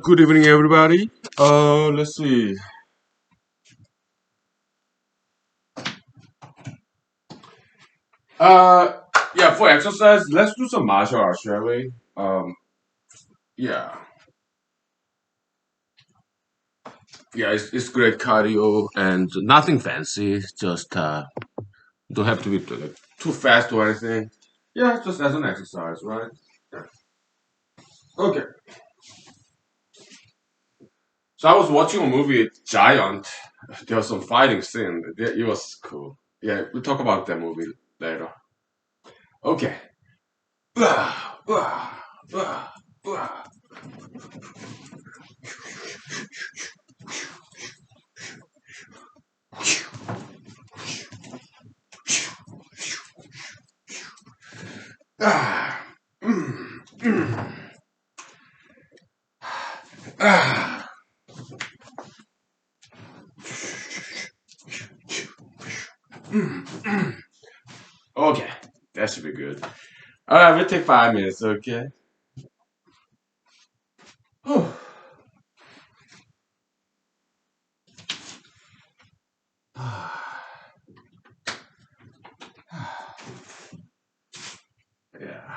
Good evening, everybody. Let's see. Uh, yeah, for exercise, let's do some martial arts, shall we? Yeah, yeah, it's great cardio and nothing fancy. Just don't have to be like, too fast or anything. Yeah, just as an exercise, right? Yeah. Okay. So I was watching a movie, Giant. There was some fighting scene. It was cool. Yeah, we'll talk about that movie later. Okay. Ah, mm, mm, ah. Okay, that should be good. All right, we'll take 5 minutes. Okay. Whew. Yeah.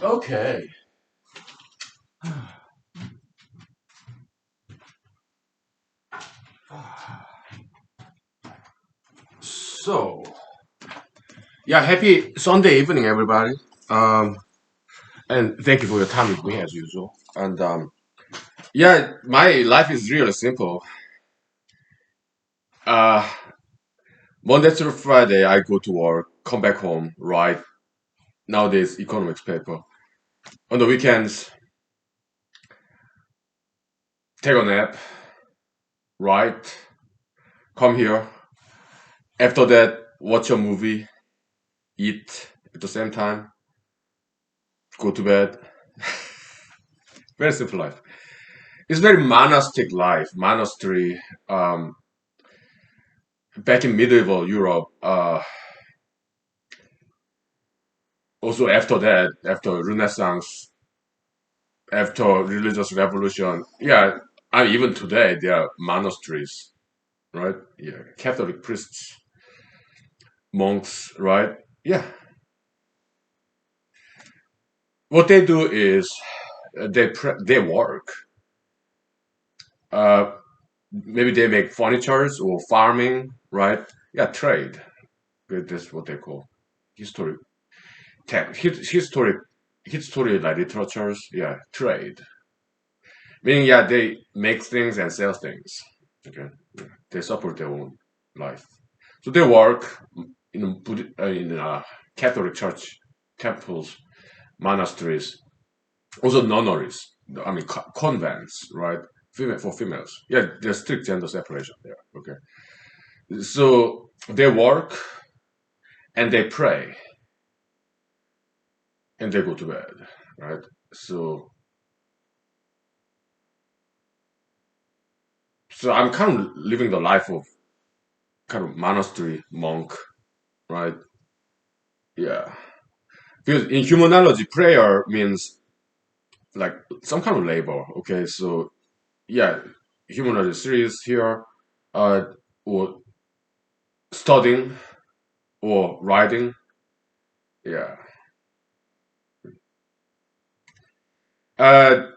Okay. So, yeah, happy Sunday evening, everybody. Um, and thank you for your time with me as usual. And yeah, my life is really simple. Uh, Monday through Friday, I go to work, come back home, write nowadays economics paper. On the weekends, take a nap, write, come here. After that, watch a movie, eat at the same time, go to bed. Very simple life. It's very monastic life, monastery. Um, Back in medieval Europe, also after that, after Renaissance, after religious revolution, yeah, and even today there are monasteries, right? Yeah, Catholic priests, monks, right? Yeah, what they do is they work. Uh, Maybe they make furnitures or farming, right? Yeah, trade. That's what they call history. History, history like literatures. Yeah, trade. Meaning, yeah, they make things and sell things. Okay, yeah. They support their own life. So they work in Catholic church, temples, monasteries, also nunneries. I mean, convents, right? Female for females. Yeah, there's strict gender separation there. Okay, so they work and they pray and they go to bed, right? So, so I'm kind of living the life of kind of monastery monk, right? Yeah. Because in humanology, prayer means like some kind of labor. Okay, so yeah, humanology series here, uh, or studying or writing. Yeah, uh,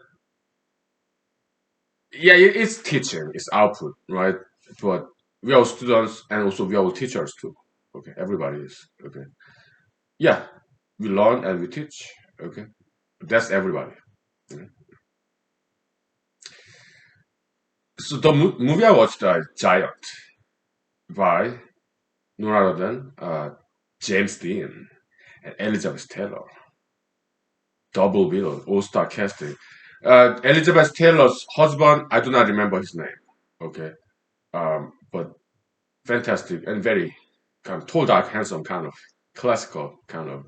yeah, it's teaching, it's output, right? But we are students and also we are teachers too. Okay, everybody is. Okay, yeah, we learn and we teach. Okay, that's everybody. Mhm. So the movie I watched, Giant, by none other than James Dean and Elizabeth Taylor. Double bill, all-star casting. Elizabeth Taylor's husband, I do not remember his name. Okay, but fantastic and very kind of tall, dark, handsome, kind of classical kind of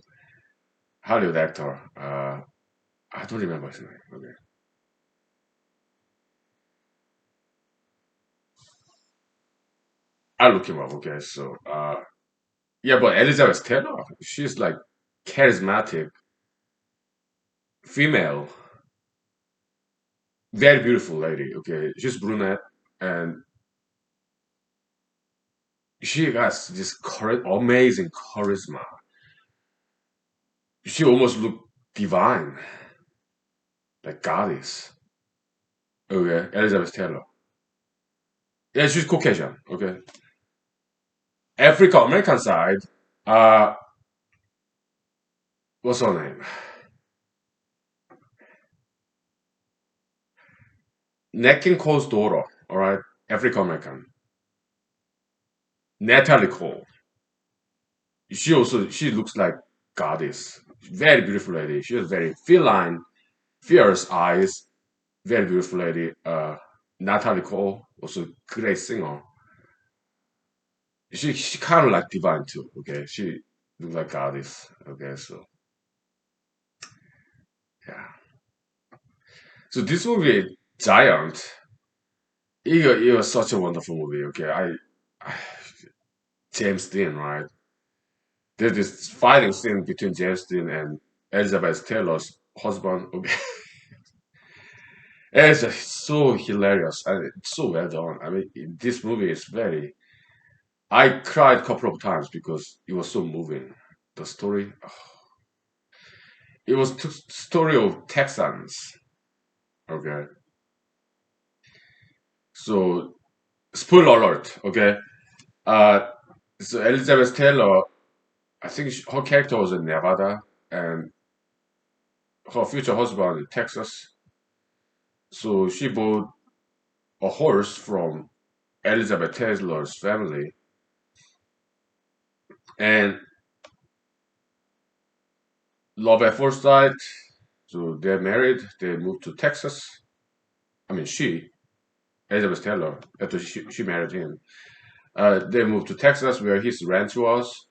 Hollywood actor. I don't remember his name. Okay, I'll look him up. Okay, so yeah, but Elizabeth Taylor, she's like charismatic female, very beautiful lady. Okay, she's brunette and she has this amazing charisma. She almost looked divine, like goddess. Okay, Elizabeth Taylor. Yeah, she's Caucasian. Okay, African American side. Uh, what's her name? Nat King Cole's daughter. All right, African American. Natalie Cole. She looks like goddess. Very beautiful lady. She has very feline, fierce eyes. Very beautiful lady. Natalie Cole, also great singer. She kind of like divine too. Okay, she looks like goddess. Okay, so yeah. So this movie, Giant, it was such a wonderful movie. Okay, I James Dean, right? There's this fighting scene between James Dean and Elizabeth Taylor's husband. Okay, it's just so hilarious and it's so well done. I mean, this movie is very. I cried a couple of times because it was so moving. The story, it was story of Texans. Okay, so spoiler alert. Okay, uh, so Elizabeth Taylor, I think her character was in Nevada, and her future husband in Texas. So she bought a horse from Elizabeth Taylor's family, and love at first sight. So they're married. They moved to Texas. I mean, Elizabeth Taylor, after she married him, they moved to Texas where his ranch was,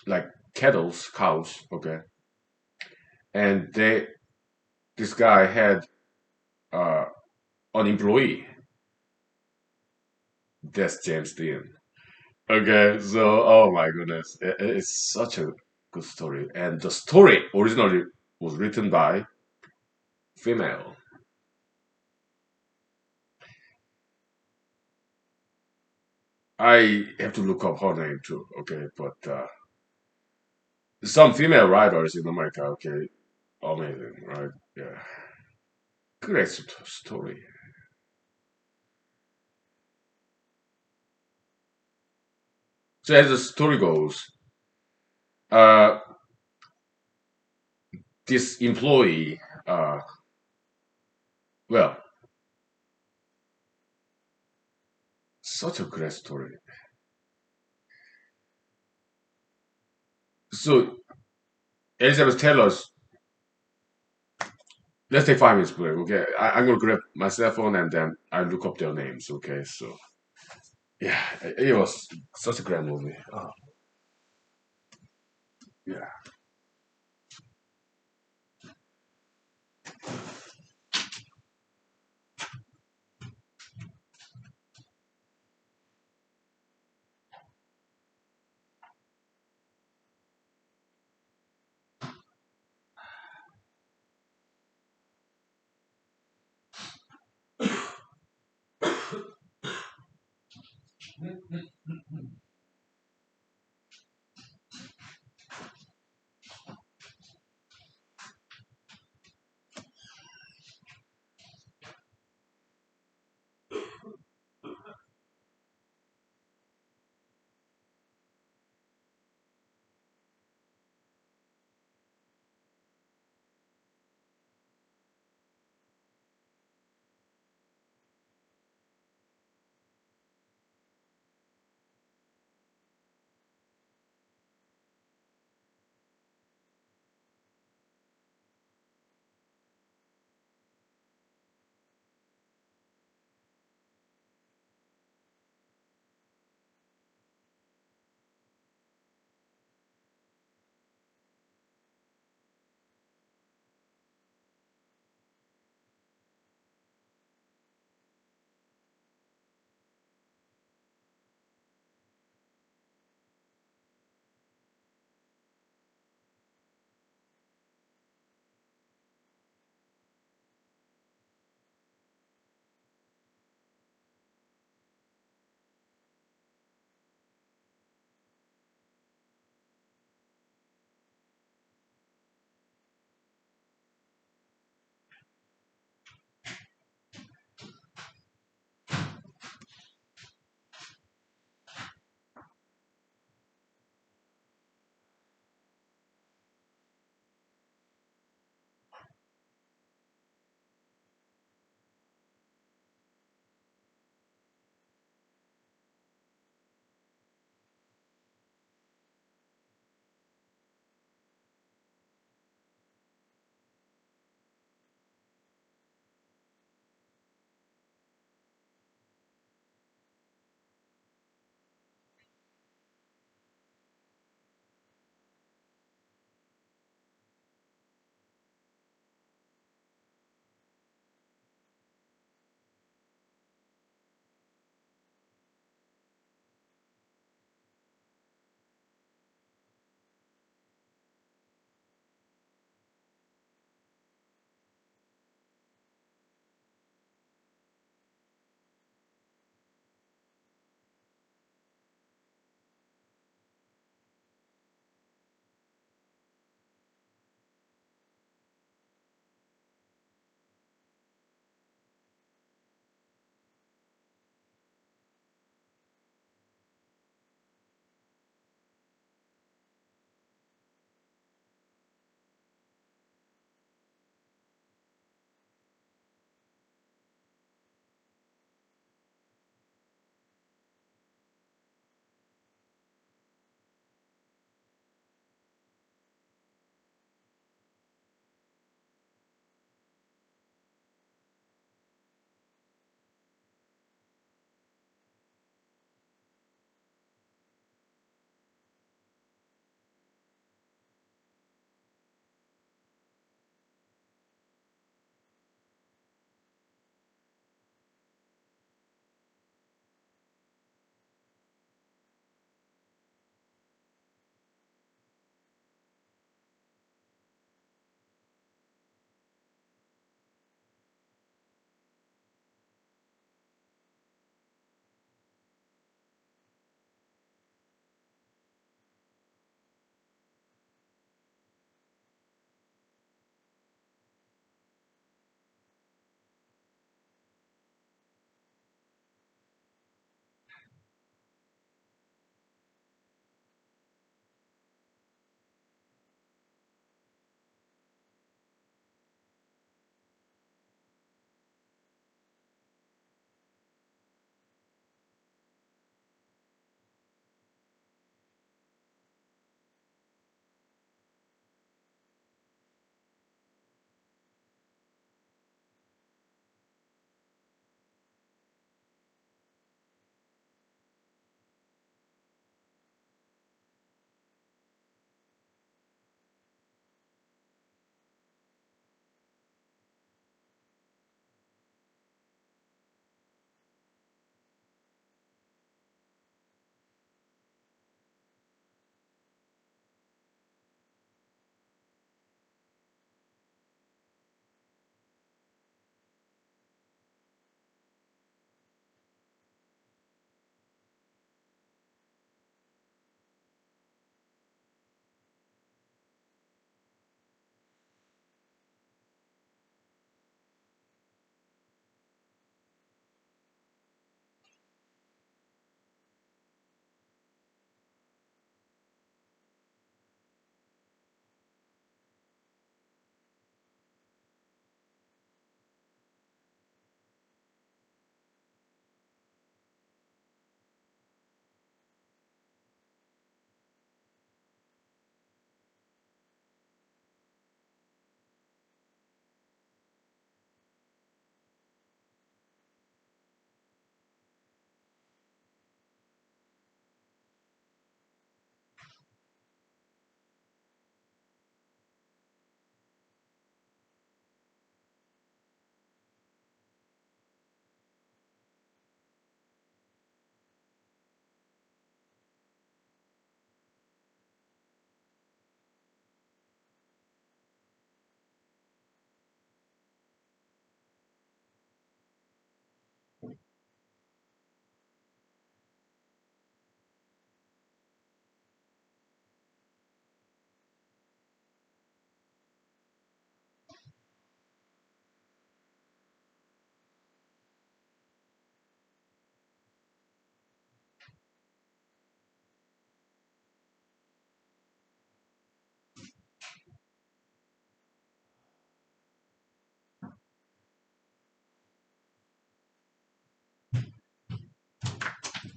like cows. Okay, and this guy had uh, an employee. That's James Dean. Okay, so oh my goodness, it's such a good story, and the story originally was written by female. I have to look up her name too. Okay, but some female writers in America. Okay, amazing, right? Yeah, great story. So as the story goes, uh, this employee, well, such a great story. So Elizabeth Taylor's. Let's take 5 minutes break. Okay, I'm gonna grab my cell phone and then I look up their names. Okay, so yeah, it was such a great movie. Oh, yeah.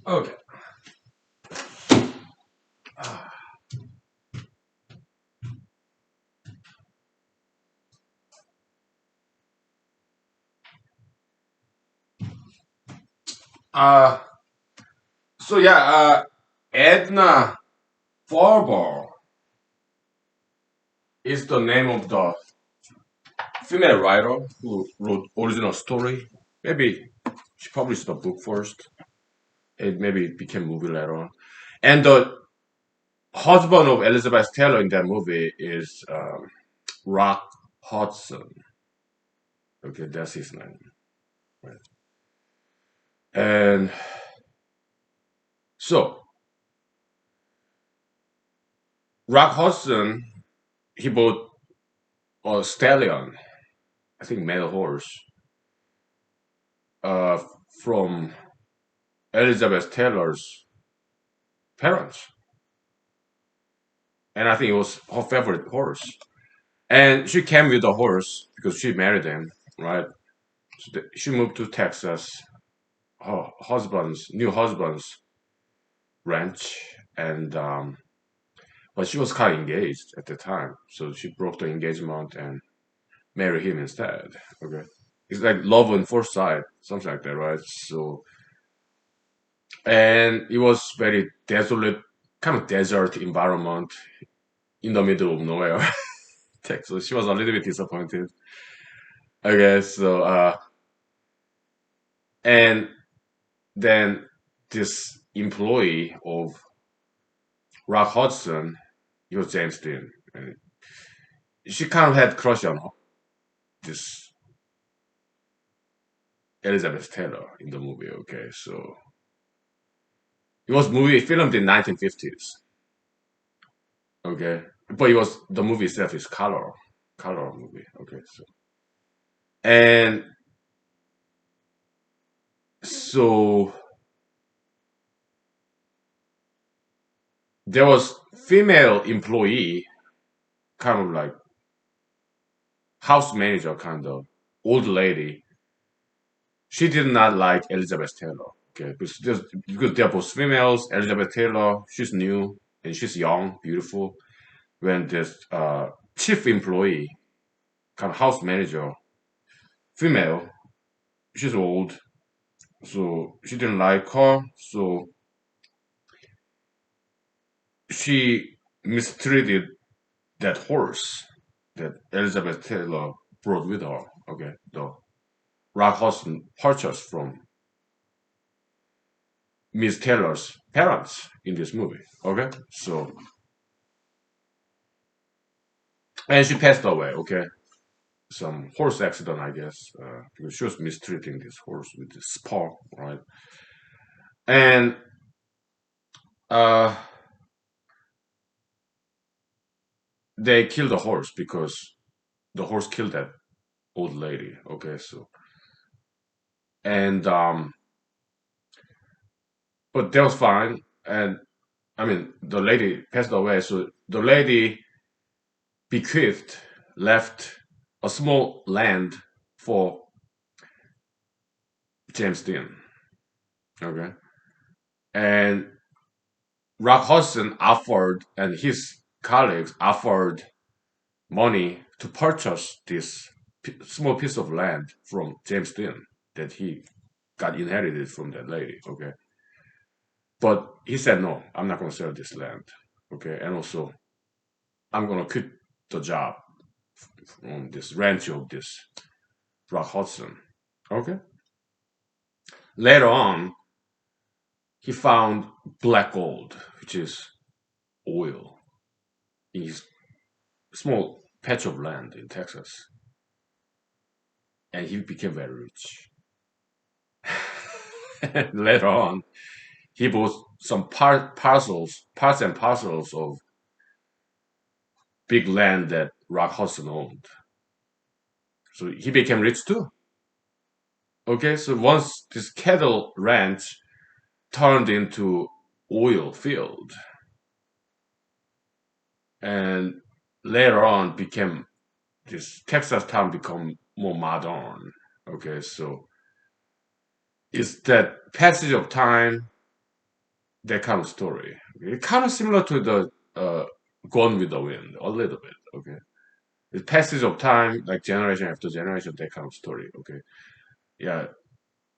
Okay. Uh, so yeah, Edna Farber is the name of the female writer who wrote original story. Maybe she published the book first. It maybe became movie later on. And the husband of Elizabeth Taylor in that movie is Rock Hudson. Okay, that's his name. Right. And so Rock Hudson, he bought a stallion, I think male horse, uh, from Elizabeth Taylor's parents, and I think it was her favorite horse. And she came with the horse because she married him, right? So she moved to Texas, her husband's new husband's ranch, and but she was kind of engaged at the time, so she broke the engagement and married him instead. Okay, it's like love on first sight, something like that, right? So, and it was very desolate, kind of desert environment in the middle of nowhere, Texas. She was a little bit disappointed. Okay, so and then this employee of Rock Hudson, he was James Dean, and she kind of had crush on this Elizabeth Taylor in the movie. Okay, so it was movie filmed in 1950s. Okay, but it was the movie itself is color movie. Okay, so and so there was female employee, kind of like house manager, kind of old lady. She did not like Elizabeth Taylor. Okay, because they're both females. Elizabeth Taylor, she's new and she's young, beautiful. When this chief employee, kind of house manager, female, she's old, so she didn't like her. So she mistreated that horse that Elizabeth Taylor brought with her. Okay, the Rock Hudson purchased from Miss Taylor's parents in this movie. Okay, so and she passed away. Okay, some horse accident, I guess, because she was mistreating this horse with this spur, right? And uh, they killed the horse because the horse killed that old lady. Okay, so and but that was fine. And I mean, the lady passed away, so the lady bequeathed, left a small land for James Dean. Okay, and Rock Hudson offered, and his colleagues offered money to purchase this small piece of land from James Dean that he got inherited from that lady. Okay, but he said no, I'm not going to sell this land. Okay, and also I'm going to quit the job on this ranch of this Rock Hudson. Okay. Later on, he found black gold, which is oil, in his small patch of land in Texas, and he became very rich. Later on, he bought some parts and parcels of big land that Rock Hudson owned. So he became rich too. Okay, so once this cattle ranch turned into oil field, and later on became this Texas town become more modern. Okay, so it's that passage of time that kind of story. It's kind of similar to the Gone with the Wind, a little bit. Okay, the passage of time, like generation after generation, that kind of story. Okay, yeah,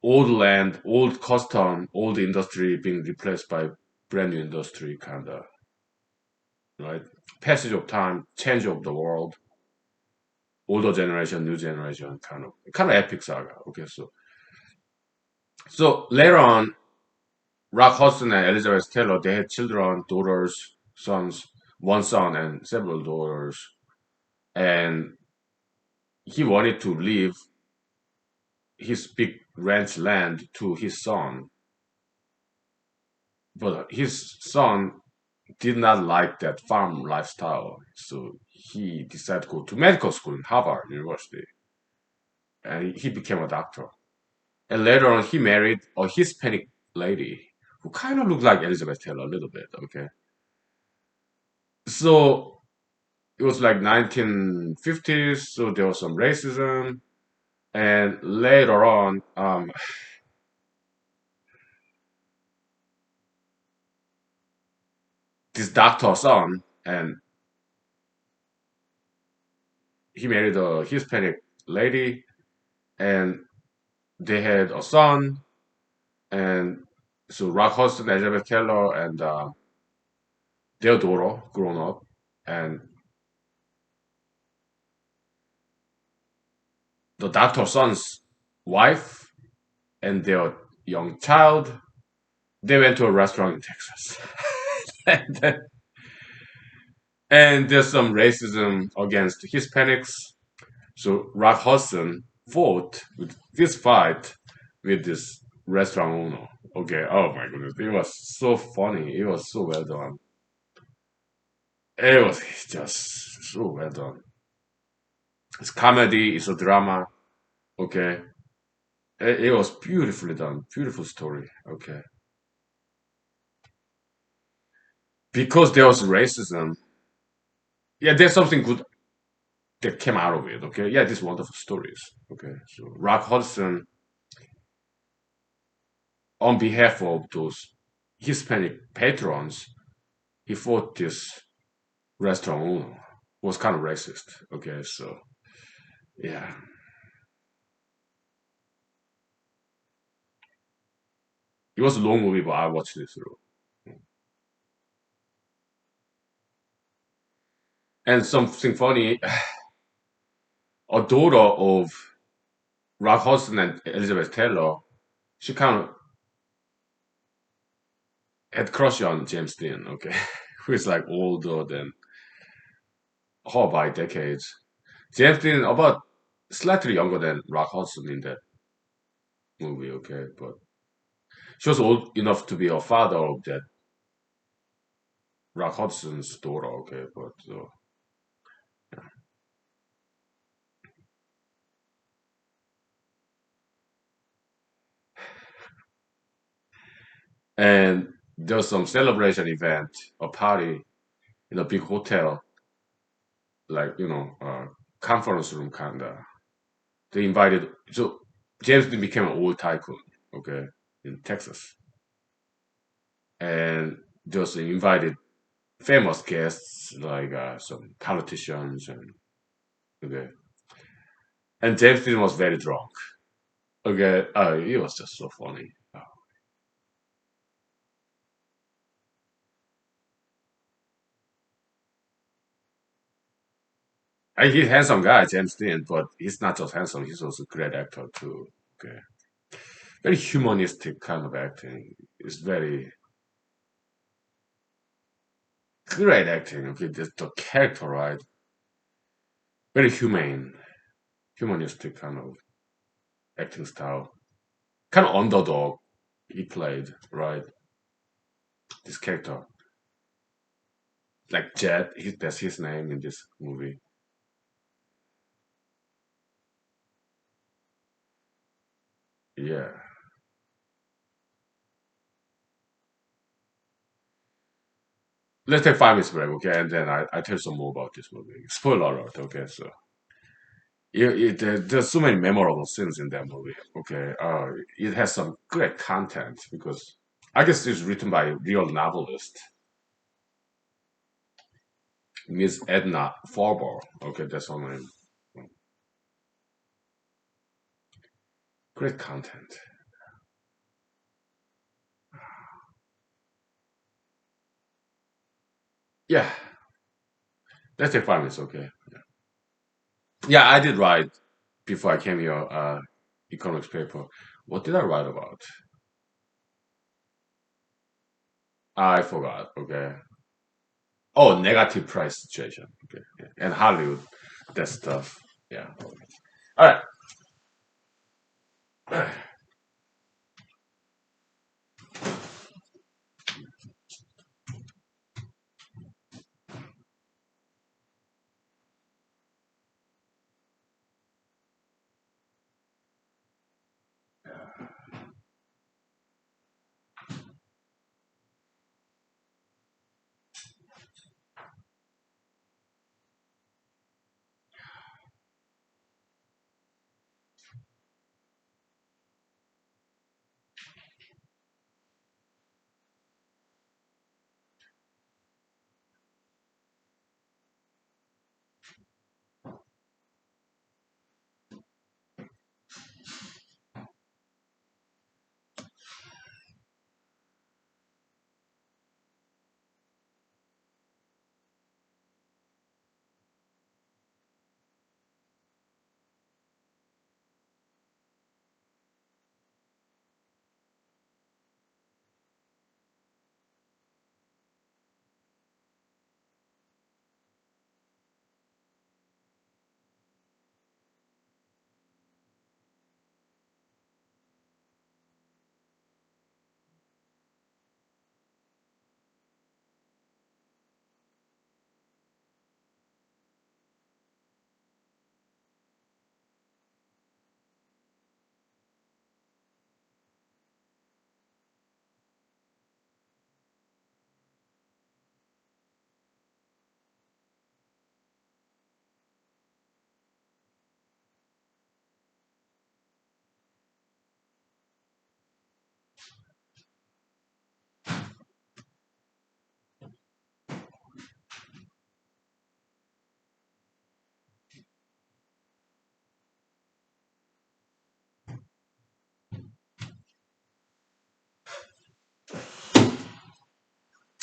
old land, old custom, old industry being replaced by brand new industry, kind of right. Passage of time, change of the world, older generation, new generation, kind of epic saga. Okay, so later on, Rock Hudson and Elizabeth Taylor, they had children, daughters, sons, one son and several daughters, and he wanted to leave his big ranch land to his son, but his son did not like that farm lifestyle, so he decided to go to medical school in Harvard University, and he became a doctor. And later on, he married a Hispanic lady who kind of looked like Elizabeth Taylor a little bit. Okay, so it was like 1950s, so there was some racism. And later on, this doctor's son, and he married a Hispanic lady, and they had a son, and so Rock Hudson, Elizabeth Taylor, and their daughter grown up, and the doctor's son's wife and their young child, they went to a restaurant in Texas. and, and there's some racism against Hispanics. So Rock Hudson fought with this fight with this restaurant owner. Okay, oh my goodness, it was so funny. It was so well done. It was just so well done. It's comedy, it's a drama. Okay, it was beautifully done, beautiful story. Okay, because there was racism. Yeah, there's something good that came out of it. Okay, yeah, these wonderful stories. Okay, so Rock Hudson, on behalf of those Hispanic patrons, he fought this restaurant owner was kind of racist. Okay, so yeah, it was a long movie, but I watched it through. And something funny, a daughter of Rock Hudson and Elizabeth Taylor, she kind of had crush on James Dean. Okay, who is like older than her by decades. James Dean about slightly younger than Rock Hudson in that movie. Okay, but she was old enough to be a father of that Rock Hudson's daughter. Okay, but and there was some celebration event, a party in a big hotel, like conference room kinda. They invited so James Dean became an oil tycoon, okay, in Texas, and there was invited famous guests like some politicians and okay, and James Dean was very drunk. Okay, it was just so funny. He's a handsome guy, James Dean, but he's not just handsome; he's also a great actor too. Okay, very humanistic kind of acting. It's very great acting. Okay, the character, right? Very humane, humanistic kind of acting style. Kind of underdog he played, right? This character, like Jet, that's his name in this movie. Yeah. Let's take 5 minutes break, okay? And then I tell you some more about this movie. Spoiler alert, okay? So there's so many memorable scenes in that movie, okay? It has some great content because I guess it's written by a real novelist, Miss Edna Farber. Okay, that's her name. Great content. Yeah, let's take 5 minutes. Okay. Yeah, I did write before I came here. Economics paper. What did I write about? I forgot. Okay. Oh, negative price situation. Okay. Yeah. And Hollywood, that stuff. Yeah. All right.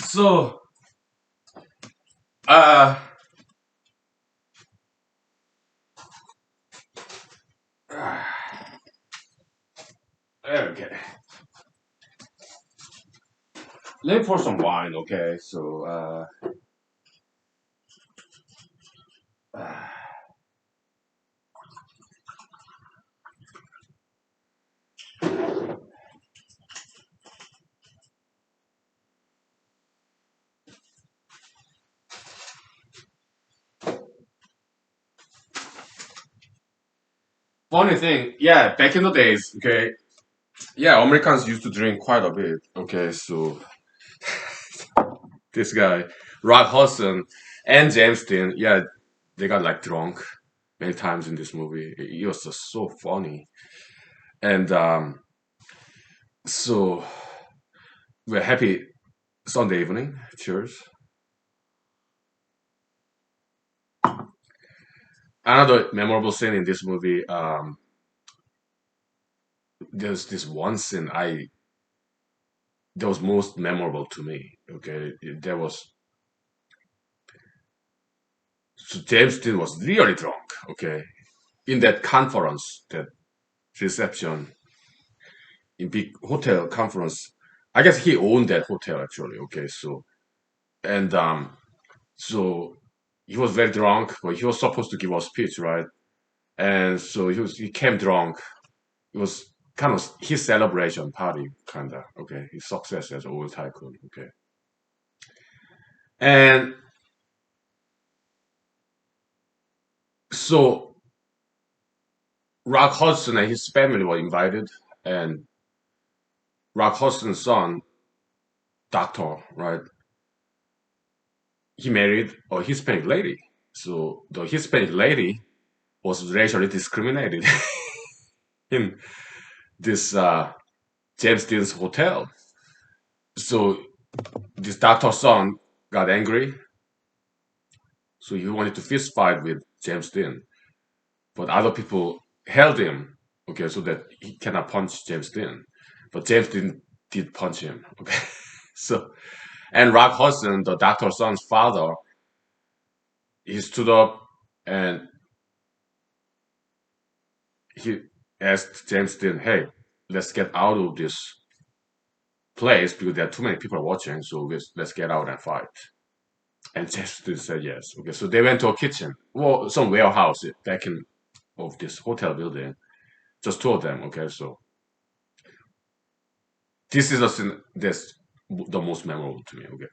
So, uh, okay. Let me pour some wine. Okay. So, funny thing. Yeah, back in the days. Okay. Yeah, Americans used to drink quite a bit. Okay. So this guy, Rock Hudson and James Dean, yeah, they got like drunk many times in this movie. It was just so funny. And so we're happy Sunday evening. Cheers. Another memorable scene in this movie. There's this one scene I that was most memorable to me. Okay, there was so James Dean was really drunk. Okay, in that conference, that reception in big hotel conference. I guess he owned that hotel actually. Okay, so and so he was very drunk, but he was supposed to give a speech, right? And so he came drunk. It was kind of his celebration party, kind of. Okay, his success as oil tycoon. Okay, and so Rock Hudson and his family were invited, and Rock Hudson's son, Doctor, right? He married a Hispanic lady. So the Hispanic lady was racially discriminated in this James Dean's hotel. So this doctor's son got angry, so he wanted to fist fight with James Dean, but other people held him, okay, so that he cannot punch James Dean, but James Dean did punch him, okay. So and Rock Hudson, the doctor's son's father, he stood up and he asked James Dean, "Hey, let's get out of this place because there are too many people watching. So let's get out and fight." And James Dean said yes. Okay, so they went to a kitchen, well, some warehouse back in of this hotel building. Just two of them. Okay, so this is a scene that's the most memorable to me. Okay,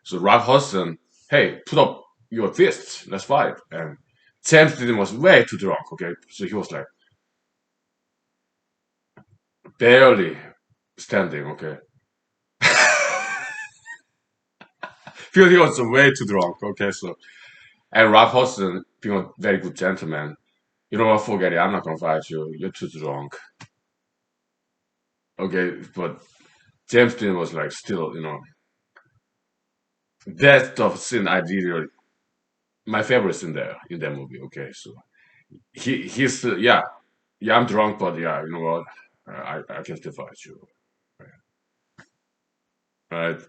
so Rock Hudson, hey, put up your fists, let's fight. And James Dean was way too drunk. Okay, so he was like barely standing. Okay, because he was way too drunk. Okay, so and Rock Hudson, being a very good gentleman, you know what, forget it. I'm not gonna fight you. You're too drunk. Okay, but James Dean was like still, that's the scene I really my favorite scene there in that movie. Okay, so yeah, I'm drunk, but yeah, you know what, I can still fight you. Right,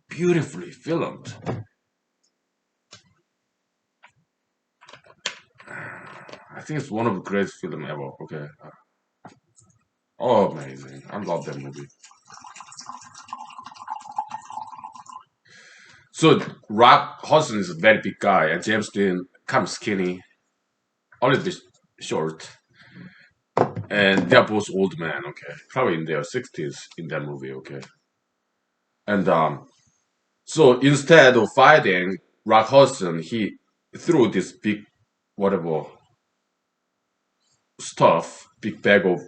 beautifully filmed. I think it's one of the greatest film ever. Okay, oh amazing, I love that movie. So Rock Hudson is a very big guy, and James Dean kind of skinny, a little bit short, and they're both old men. Okay, probably in their 60s in that movie. Okay, and so instead of fighting Rock Hudson, he threw this big whatever stuff, big bag of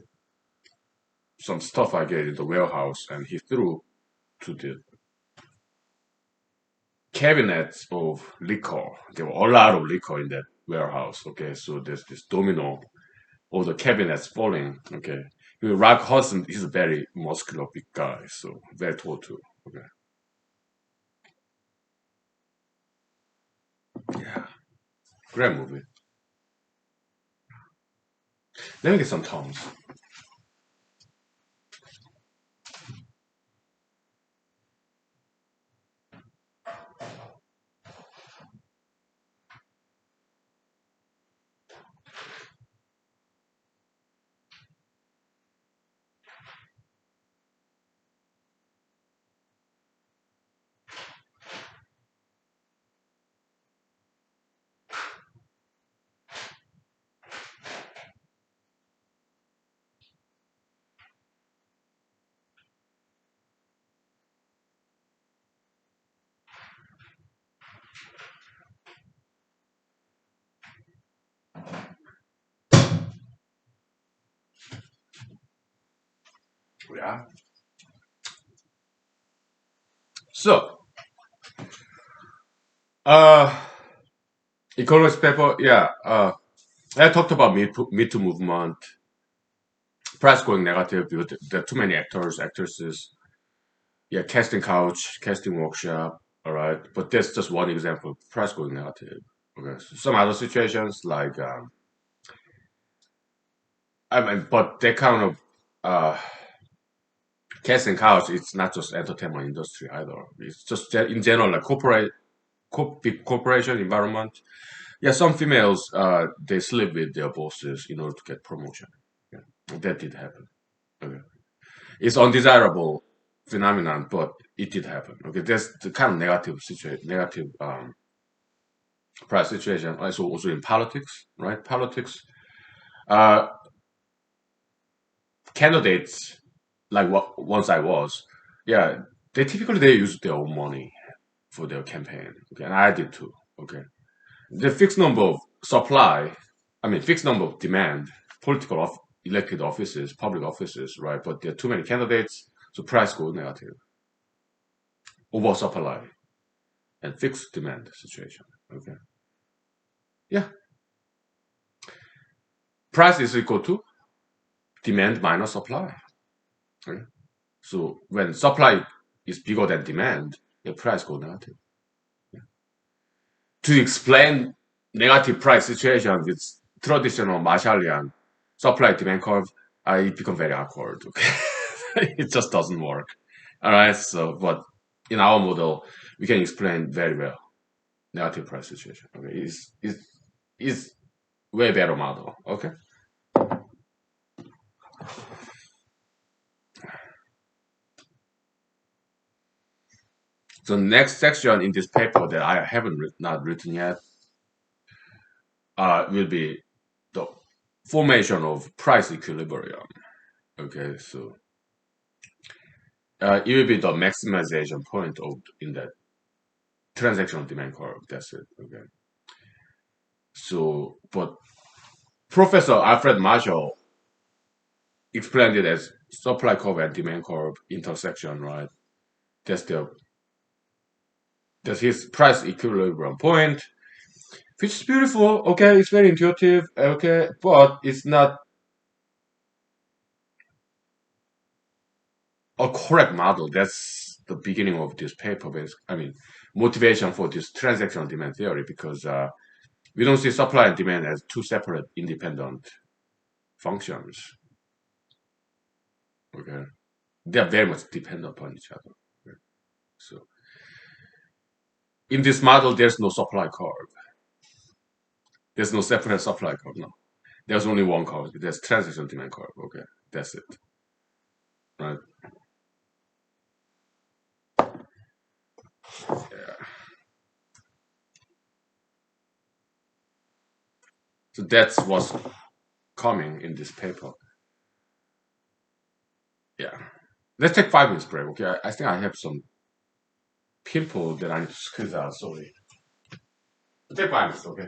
some stuff I get in the warehouse, and he threw to the cabinets of liquor. There were a lot of liquor in that warehouse. Okay, so there's this domino, all the cabinets falling. Okay, Rock Hudson is a very muscular big guy, so very tall too. Okay, yeah, great movie. Let me get some Toms. Yeah. So, uh, economist paper. Yeah. I talked about Me Too movement, price going negative because there are too many actors, actresses. Yeah, casting couch, casting workshop. All right, but that's just one example. Price going negative. Okay, so some other situations like I mean, but that kind of casting couch. It's not just entertainment industry either. It's just in general like big corporation environment. Yeah, some females they sleep with their bosses in order to get promotion. Yeah, that did happen. Okay. It's undesirable phenomenon, but it did happen. Okay, that's the kind of negative situation, negative price situation. Also in politics, right? Politics, uh, candidates like what once I was, yeah, they use their own money for their campaign. Okay, and I did too. Okay, the fixed number of supply, I mean fixed number of demand, elected offices, public offices, right? But there are too many candidates, so price goes negative, oversupply and fixed demand situation. Okay. Yeah. Price is equal to demand minus supply. Okay. So when supply is bigger than demand, the price go negative. To explain negative price situation with traditional Marshallian supply demand curve, I become very awkward. Okay, it just doesn't work. All right. So, but in our model, we can explain very well negative price situation. Okay, is way better model. Okay. So next section in this paper that I haven't not written yet will be the formation of price equilibrium. Okay, so it will be the maximization point of in that transactional demand curve. That's it. Okay. So, but Professor Alfred Marshall explained it as supply curve and demand curve intersection, right? That's the that's his price equilibrium point, which is beautiful. Okay, it's very intuitive. Okay, but it's not a correct model. That's the beginning of this paper. I mean, motivation for this transactional demand theory because we don't see supply and demand as two separate independent functions. Okay, they are very much dependent upon each other. Okay? So in this model, there's no supply curve. There's no separate supply curve. No, there's only one curve. There's transaction demand curve. Okay, that's it. Right. Yeah. So that's what's coming in this paper. Yeah. Let's take 5 minutes break. Okay. I think I have some people that I need to squeeze out. Sorry. Take 5 minutes. Okay.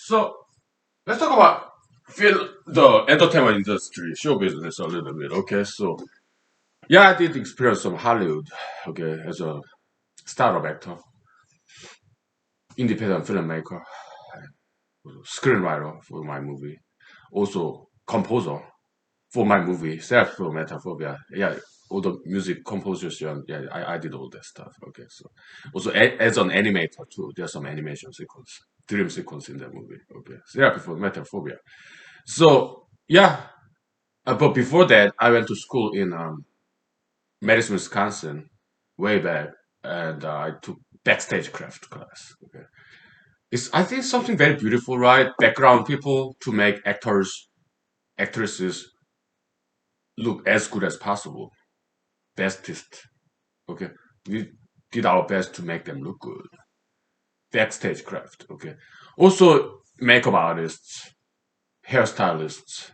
So let's talk about the entertainment industry, show business a little bit. Okay, so yeah, I did experience some Hollywood. Okay, as a startup actor, independent filmmaker, screenwriter for my movie, also composer for my movie, Self for Metaphobia. Yeah, all the music composition. Yeah, I did all that stuff. Okay, so also as an animator too, there's some animation sequence, dream sequence in that movie. Okay, Therapy for Metaphobia. So yeah, but before that, I went to school in Madison, Wisconsin, way back, and I took backstage craft class. Okay, it's I think something very beautiful, right? Background people to make actors, actresses look as good as possible, bestest. Okay, we did our best to make them look good. Backstage craft. Okay, also makeup artists, hairstylists,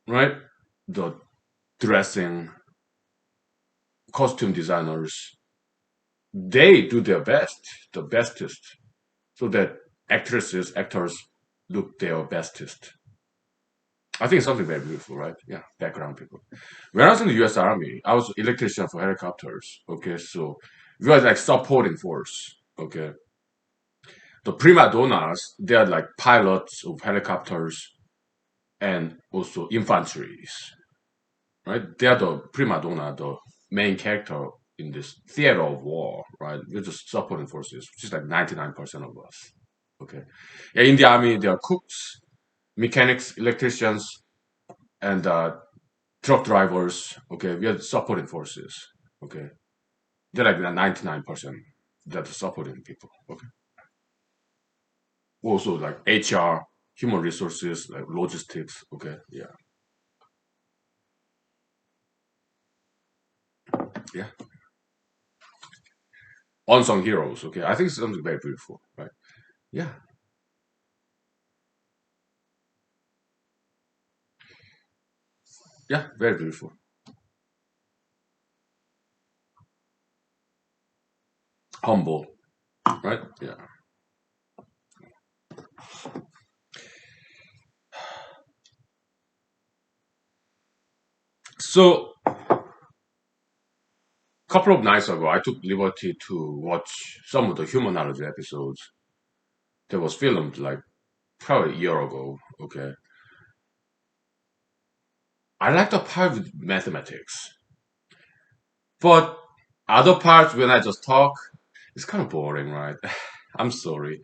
right? The dressing, costume designers, they do their best, the bestest, so that actresses, actors look their bestest. I think it's something very beautiful, right? Yeah, background people. When I was in the U.S. Army, I was electrician for helicopters. Okay, so we were like supporting force. Okay, the prima donnas, they are like pilots of helicopters and also infantries, right? They are the prima donna, the main character in this theater of war, right? We're just supporting forces, which is like 99% of us. Okay. Yeah, in the army, there are cooks, mechanics, electricians, and truck drivers. Okay, we are supporting forces. Okay. They're like 99% that are supporting people. Okay. Also like HR, human resources, like logistics. Okay. Yeah. Yeah. Unsung heroes. Okay. I think it's something very beautiful. Right. Yeah. Yeah. Very beautiful. Humble. Right. Yeah. So a couple of nights ago, I took liberty to watch some of the humanology episodes that was filmed like probably a year ago. Okay. I like the part with mathematics, but other parts when I just talk, it's kind of boring, right? I'm sorry.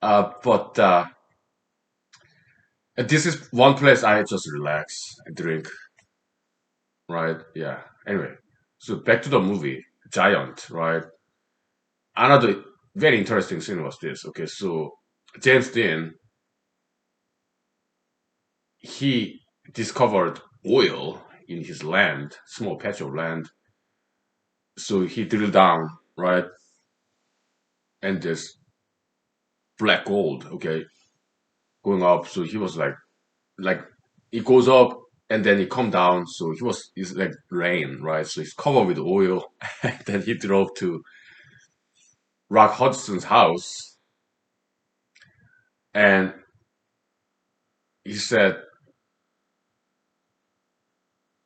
But this is one place I just relax and drink, right? Yeah. Anyway, so back to the movie, Giant, right? Another very interesting scene was this. Okay, so James Dean, he discovered oil in his land, small patch of land. So he drilled down, right? And this black gold, okay, going up. So he was like it goes up and then it come down. So it's like rain, right? So it's covered with oil. And then he drove to Rock Hudson's house and he said,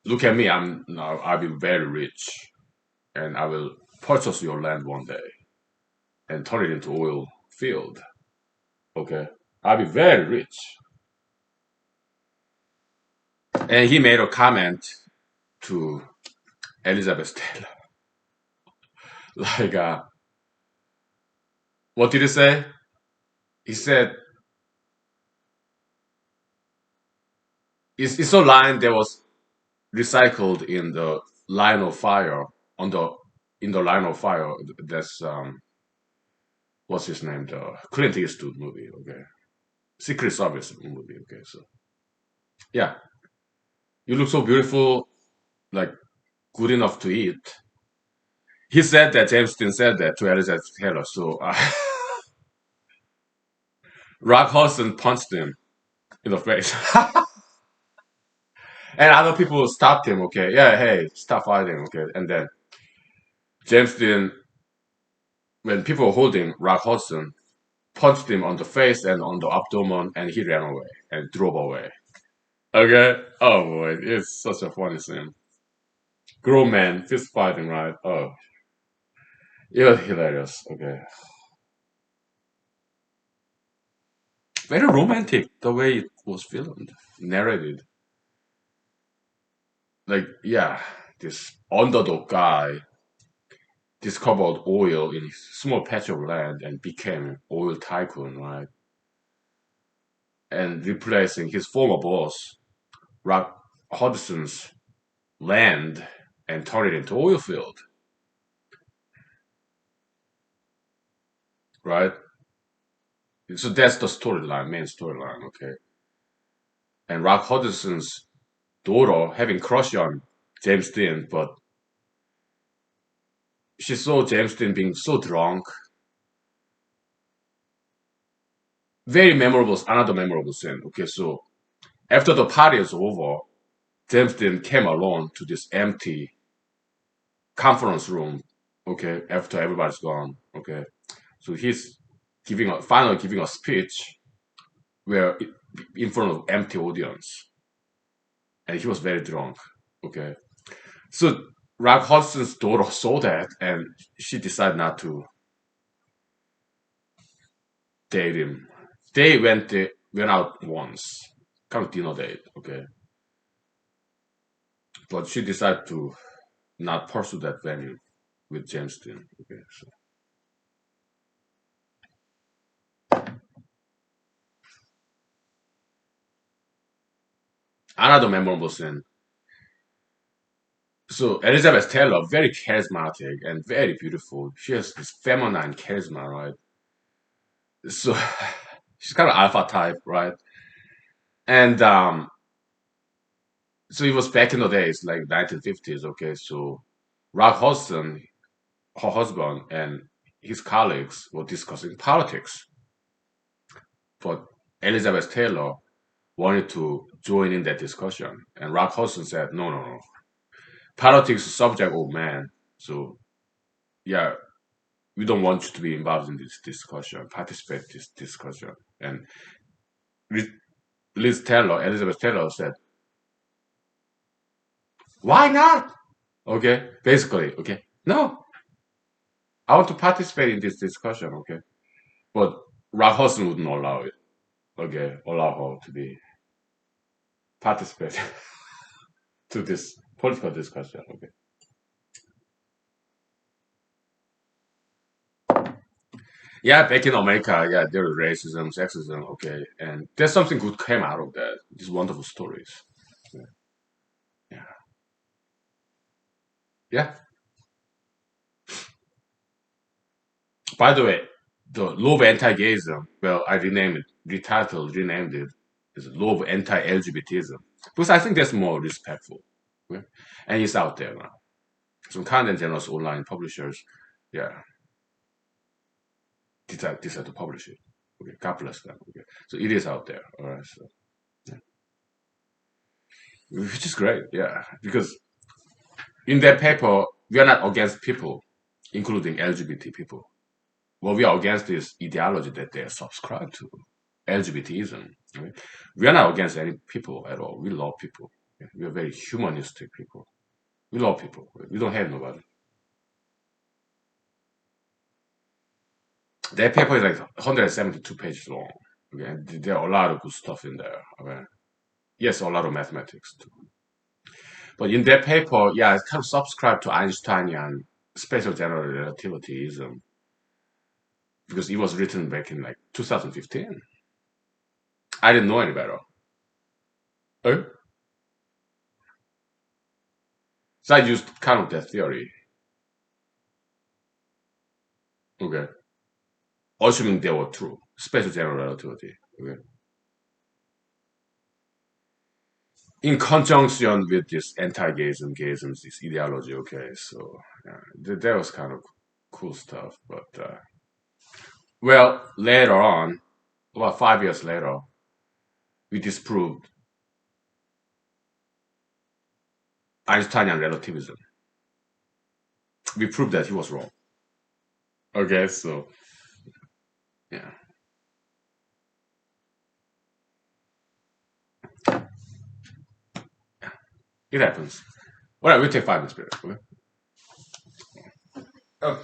"Look at me. I'll be very rich and I will purchase your land one day and turn it into oil field. Okay, I'll be very rich." And he made a comment to Elizabeth Taylor, like, what did he say? He said, it's a line that was recycled in the line of fire on the in the line of fire. That's what's his name? The Clint Eastwood movie. Okay, Secret Service movie. Okay, so yeah, you look so beautiful, like good enough to eat. He said that James Dean said that to Elizabeth Taylor. So Rock Hudson punched him in the face, and other people stopped him. Okay, yeah, hey, stop fighting. Okay, and then James Dean, when people were holding Rock Hudson, punched him on the face and on the abdomen, and he ran away and drove away. Okay. Oh boy, it's such a funny scene. Grown man fist fighting, right? Oh, it was hilarious. Okay. Very romantic the way it was filmed, narrated. Like, yeah, this underdog guy discovered oil in his small patch of land and became oil tycoon, right? And replacing his former boss, Rock Hudson's land and turn it into oil field, right? So that's the storyline, main storyline, okay? And Rock Hudson's daughter having crush on James Dean, but she saw James Dean being so drunk. Very memorable, another memorable scene. Okay, so after the party is over, James Dean came alone to this empty conference room. Okay, after everybody's gone. Okay, so he's finally giving a speech where in front of empty audience, and he was very drunk. Okay, so Rock Hudson's daughter saw that, and she decided not to date him. They went out once, kind of dinner date. Okay, but she decided to not pursue that venue with James Dean. Okay, so another memorable scene. So Elizabeth Taylor, very charismatic and very beautiful. She has this feminine charisma, right? So she's kind of alpha type, right? And so it was back in the days, like 1950s. Okay, so Rock Hudson, her husband, and his colleagues were discussing politics, but Elizabeth Taylor wanted to join in that discussion, and Rock Hudson said, "No, no, no. Politics is subject of man. So yeah, we don't want you to be involved in this discussion, participate in this discussion." And Elizabeth Taylor said, "Why not?" Okay, basically, okay, no, I want to participate in this discussion. Okay, but Rock Hudson wouldn't allow it. Okay, allow her to be participate to this political discussion. Okay, yeah, back in America, yeah, there was racism, sexism. Okay, and there's something good came out of that. These wonderful stories. Yeah. Yeah. Yeah. By the way, the law of anti-gayism, well, I renamed it, is law of anti-LGBTism. Because I think that's more respectful. Okay? And it's out there now. Some content generous online publishers, yeah, decide to publish it. Okay, God bless them. Okay. So it is out there. All right. So, yeah. Which is great, yeah. Because in that paper, we are not against people, including LGBT people. What we are against is ideology that they subscribe to, LGBTism. Right? We are not against any people at all. We love people. We are very humanistic people. We love people. We don't hate nobody. That paper is like 172 pages long. Okay? And there are a lot of good stuff in there. Okay? Yes, a lot of mathematics too. But in that paper, yeah, I kind of subscribe to Einsteinian special general relativityism because it was written back in like 2015. I didn't know any better. Okay? So I used kind of that theory. Okay. Assuming they were true. Special general relativity. Okay. In conjunction with this anti-gayism, gayism, this ideology. Okay. So yeah, that was kind of cool stuff. But well, later on, about 5 years later, we disproved Einsteinian relativism. We proved that he was wrong. Okay. So yeah. It happens. All right, we'll take 5 minutes break. Okay? Oh,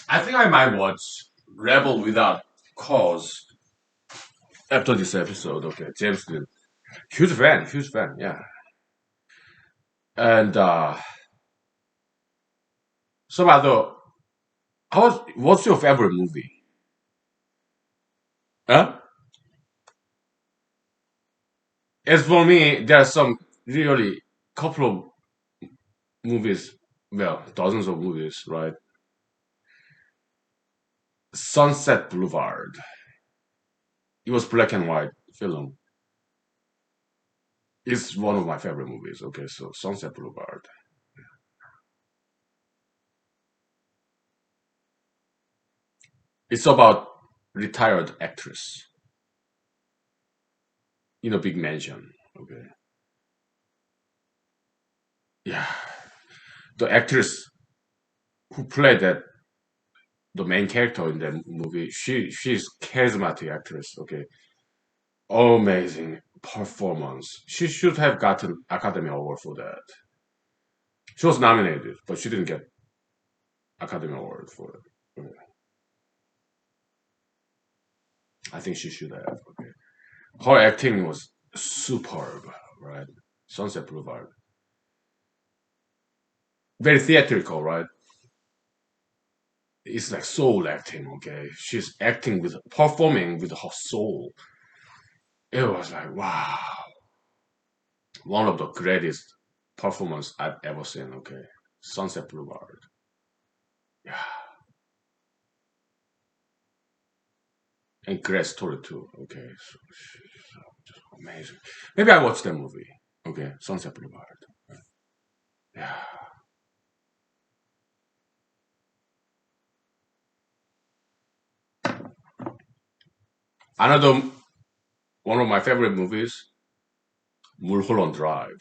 I think I might watch Rebel Without Cause after this episode. Okay, James Gunn. Huge fan, huge fan, yeah. And some other. What's your favorite movie? Huh? As for me, there are some really couple of movies, well, dozens of movies, right? Sunset Boulevard. It was black and white film. It's one of my favorite movies. Okay, so Sunset Boulevard. It's about retired actress in a big mansion. Okay, yeah, the actress who played that the main character in the movie, she's charismatic actress. Okay, amazing performance. She should have gotten Academy Award for that. She was nominated, but she didn't get Academy Award for it. Okay. I think she should have. Okay, her acting was superb, right? Sunset Boulevard, very theatrical, right? It's like soul acting. Okay, she's acting with performing with her soul. It was like wow, one of the greatest performance I've ever seen. Okay, Sunset Boulevard. Yeah, and great story too. Okay, so just amazing. Maybe I watched that movie. Okay, Sunset Boulevard. Yeah, another one of my favorite movies, Mulholland Drive.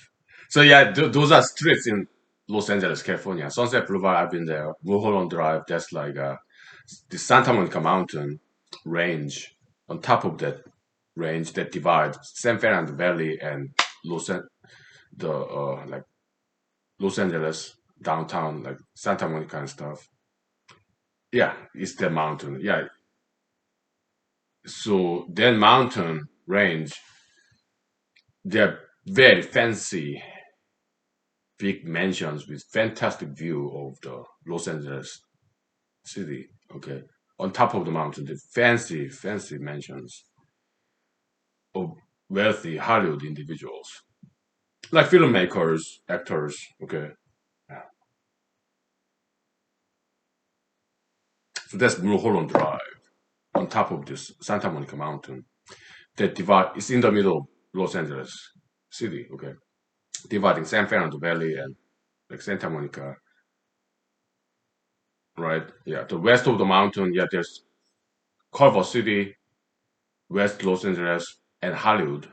So yeah, those are streets in Los Angeles, California. Sunset Boulevard, I've been there. Mulholland Drive, that's like the Santa Monica Mountain range. On top of that range that divides San Fernando Valley and Los An- the like Los Angeles downtown, like Santa Monica and stuff. Yeah, it's the mountain. Yeah, so that mountain range, they're very fancy, big mansions with fantastic view of the Los Angeles city. Okay, on top of the mountain, the fancy, fancy mansions. of wealthy Hollywood individuals, like filmmakers, actors. Okay, yeah. So that's Mulholland Drive on top of this Santa Monica Mountain that divide. It's in the middle of Los Angeles City. Okay, dividing San Fernando Valley and like Santa Monica, right? Yeah, the west of the mountain. Yeah, there's Culver City, West Los Angeles, and Hollywood,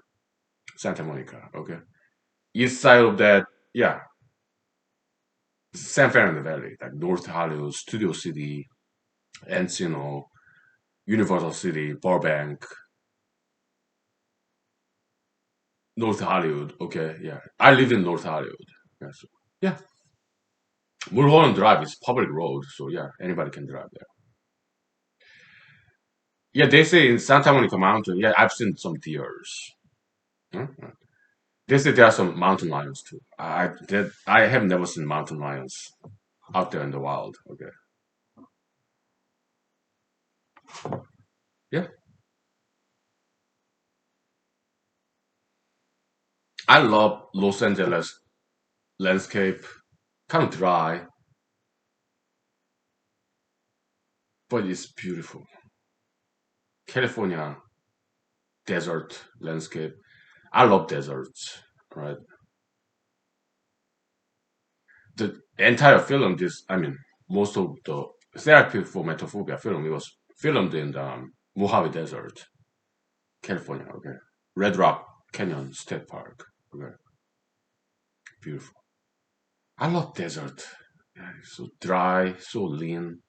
Santa Monica. Okay, east side of that, yeah, San Fernando Valley, like North Hollywood, Studio City, Encino, Universal City, Burbank, North Hollywood. Okay, yeah, I live in North Hollywood. Yeah, so, yeah. Mulholland Drive is public road, so yeah, anybody can drive there. Yeah, they say in Santa Monica Mountain. Yeah, I've seen some deers. Hmm? They say there are some mountain lions too. I have never seen mountain lions out there in the wild. Okay, yeah, I love Los Angeles landscape. Kind of dry, but it's beautiful. California desert landscape. I love deserts. Right, the entire film. I mean, most of the therapy for metaphobia film. It was filmed in the Mojave Desert, California. Okay, Red Rock Canyon State Park. Okay, beautiful. I love desert. Yeah, it's so dry, so lean.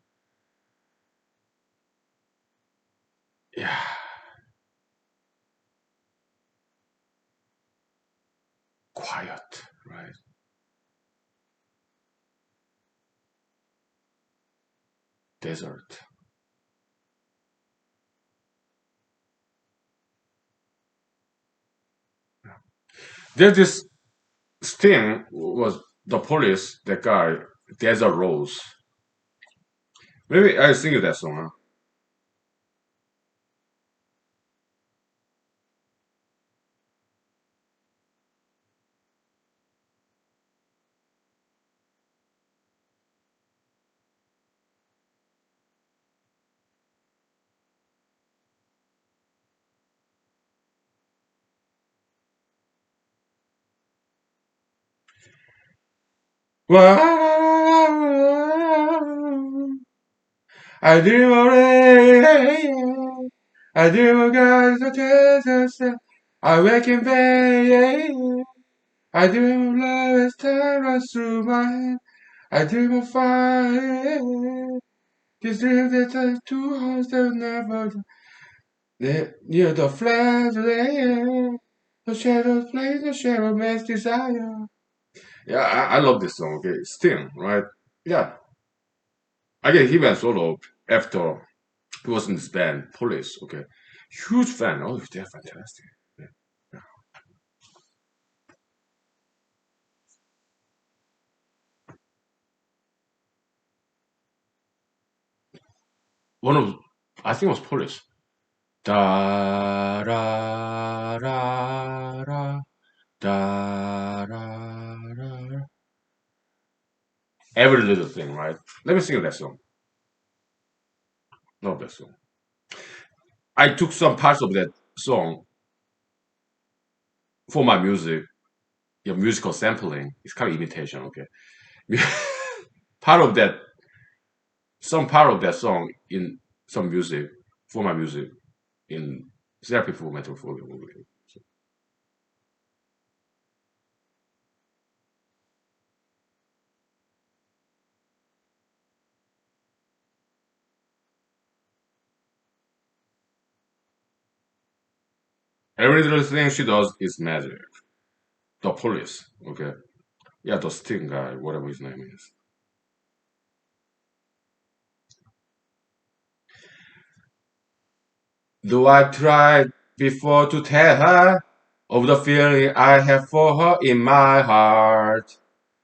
Yeah, quiet. Right, desert. There's this Sting was the police, the guy, Desert Rose. Maybe I sing that song, huh? Wow, I dream of rain. I dream of God's desert. I wake in vain. I dream of love as time runs through my head. I dream of fire. These dreams that touch two hearts that never near the flames of the air. The shadows play the shadow man's desire. Yeah, I love this song. Okay, Sting, right? Yeah, again, he went solo after he was in this band, Police. Okay, huge fan. Oh, they're fantastic. Yeah. Yeah. One of, I think it was Police. Da ra ra ra da ra ra. Every little thing, right? Let me sing that song. Love that song. I took some parts of that song for my music. Yeah, musical sampling. It's kind of imitation. Okay, part of that, some part of that song in some music for my music in therapy for mental phobia. So, every little thing she does is magic. The police. Okay, yeah, the Sting guy, whatever his name is. Do I try before to tell her of the feeling I have for her in my heart?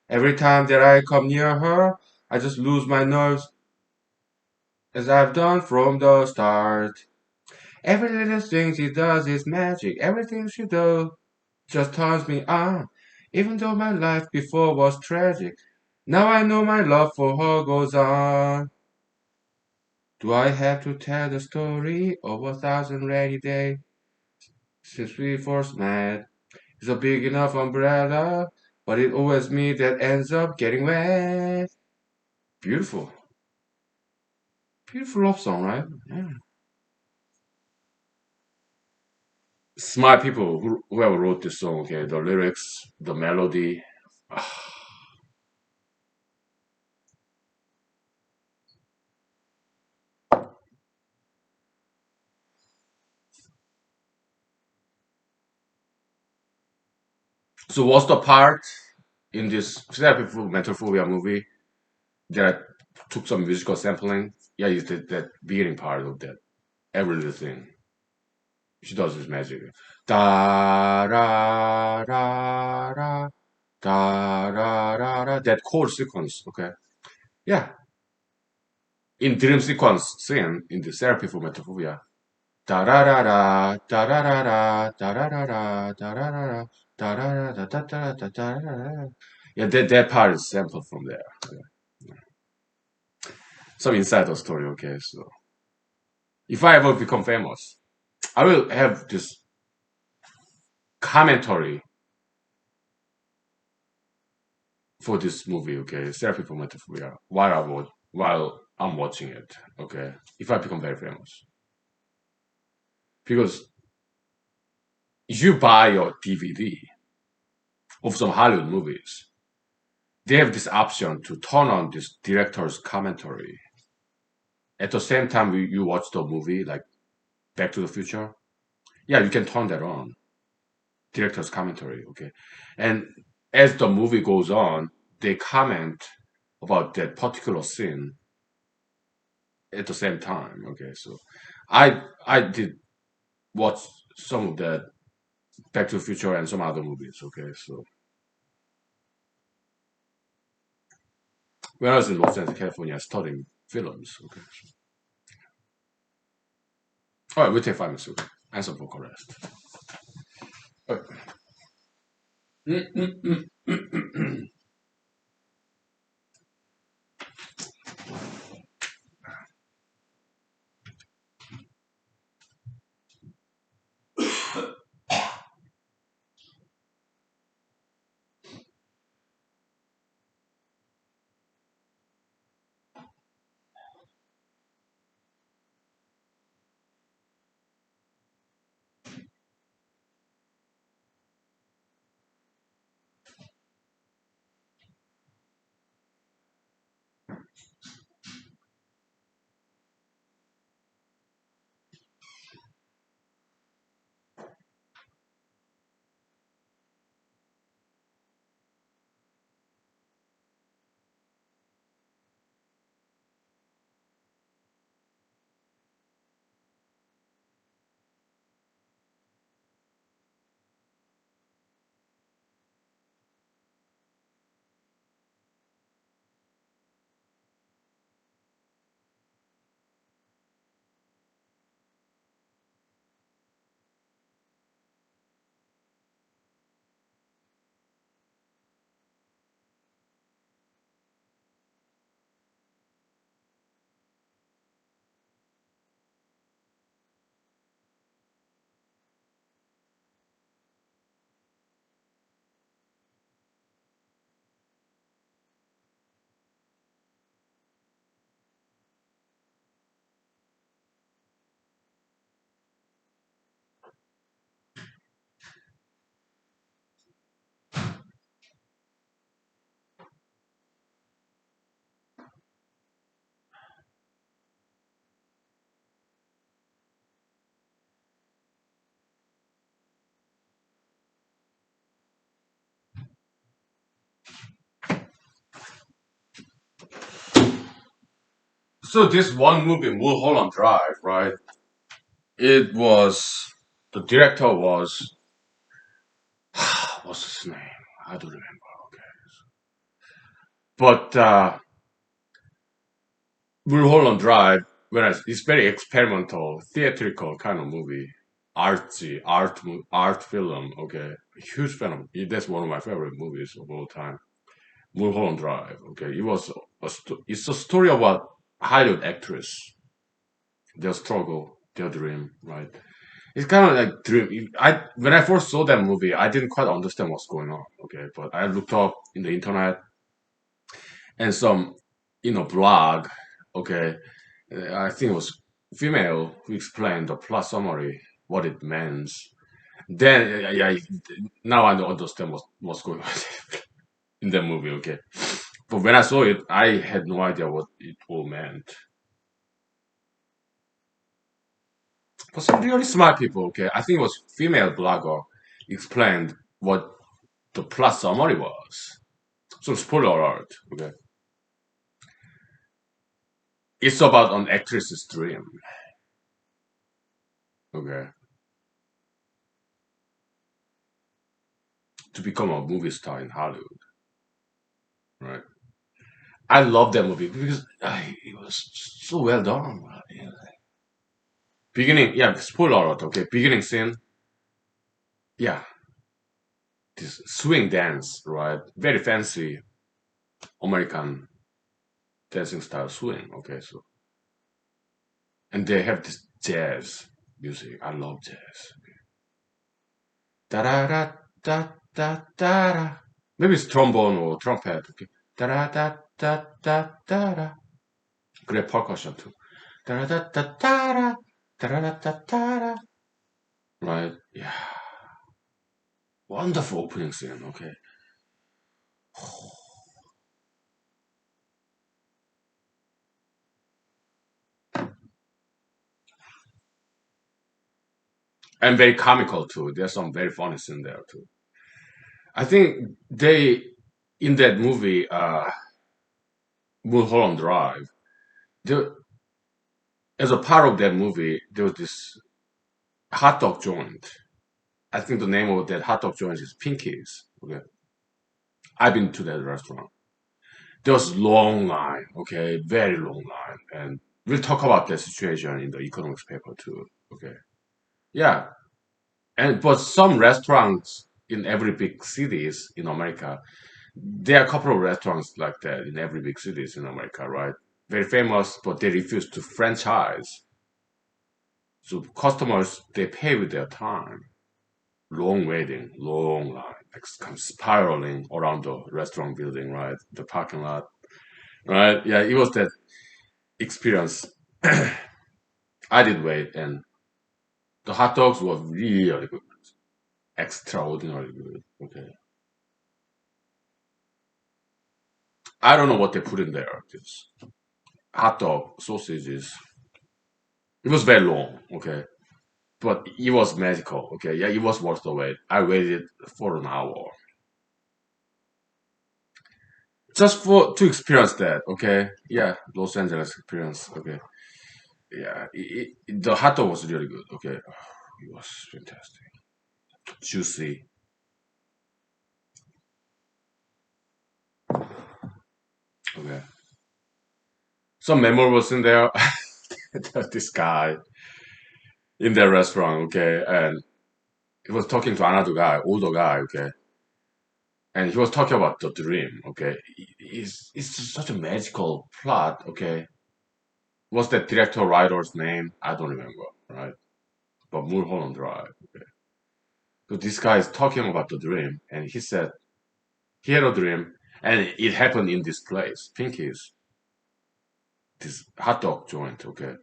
Every time that I come near her, I just lose my nerves as I've done from the start. Every little thing she does is magic. Everything she does just turns me on. Even though my life before was tragic, now I know my love for her goes on. Do I have to tell the story of 1,000 rainy days since we first met? It's a big enough umbrella, but it always me that ends up getting wet. Beautiful. Beautiful love song, right? Yeah. Smart people, whoever wrote this song, okay, the lyrics, the melody. So what's the part in this therapy for mental phobia movie that took some musical sampling? Yeah, it's that beginning part of that. Every little thing. She does this magic. Da ra ra ra da ra ra ra. That chord sequence, okay? Yeah. In dream sequence scene in the therapy for mental phobia. Da ra ra ra da ra ra ra da ra ra ra da ra ra ra da ra ra da da da da da ra. Yeah, that part is sampled from there. Yeah. Some insider story, okay? So if I ever become famous, I will have this commentary for this movie, okay? Therapy for Metaphobia, while I'm watching it, okay? If I become very famous, because you buy your DVD of some Hollywood movies, they have this option to turn on this director's commentary. At the same time, you watch the movie, like Back to the Future. Yeah, you can turn that on, director's commentary, okay? And as the movie goes on, they comment about that particular scene at the same time. Okay, so I did watch some of that Back to the Future and some other movies. Okay, so when I was in Los Angeles, California, studying films. Okay, all right, we take 5 minutes. Okay, answer for correct. Okay. So this one movie, Mulholland Drive, right? It was the director was what's his name? I don't remember. Okay, but Mulholland Drive, whereas it's very experimental, theatrical kind of movie, artsy, art film. Okay, huge fan of it. That's one of my favorite movies of all time. Mulholland Drive. Okay, it's a story about Hollywood actress, their struggle, their dream, right? It's kind of like dream. I when I first saw that movie, I didn't quite understand what's going on. Okay, but I looked up in the internet and some, blog. Okay, I think it was female who explained the plot summary, what it means. Then, yeah, now I don't understand what's going on in the movie. Okay, but when I saw it, I had no idea what it all meant. For some really smart people, okay, I think it was female blogger explained what the plot summary was. So spoiler alert, okay. It's about an actress's dream, okay, to become a movie star in Hollywood, right? I love that movie because it was so well done. Yeah. Beginning, yeah, spoiler alert, okay. Beginning scene, yeah, this swing dance, right? Very fancy American dancing style swing, okay. So, and they have this jazz music. I love jazz. Da da da da da da da. Maybe it's trombone or trumpet. Okay. Da da da da da da da. Great percussion too. Da da da da da da da da da da. Right? Yeah. Wonderful opening scene. Okay. And very comical too. There's some very funny scene there too. I think they in that movie, Mulholland Drive, there, as a part of that movie, there was this hot dog joint. I think the name of that hot dog joint is Pinky's. Okay. I've been to that restaurant. There was long line, okay, very long line, and we'll talk about that situation in the economics paper too. Okay, yeah, and but some restaurants in every big cities in America, there are a couple of restaurants like that in every big cities in America, right? Very famous, but they refuse to franchise. So customers they pay with their time. Long waiting, long line, like kind of spiraling around the restaurant building, right? The parking lot, right? Yeah, it was that experience. I did wait, and the hot dogs were really good, extraordinarily good. Okay, I don't know what they put in there. Just hot dog sausages. It was very long. Okay, but it was magical. Okay, yeah, it was worth the wait. I waited for an hour just for to experience that. Okay, yeah, Los Angeles experience. Okay, yeah, the hot dog was really good. Okay, it was fantastic, juicy. Okay, some memorables in there. This guy in the restaurant, okay, and he was talking to another guy, older guy, okay, and he was talking about the dream, okay. It's just such a magical plot, okay. What's that director writer's name? I don't remember, right? But Mulholland Drive, okay. So this guy is talking about the dream, and he said he had a dream, and it happened in this place, Pinky's, this hot dog joint, okay.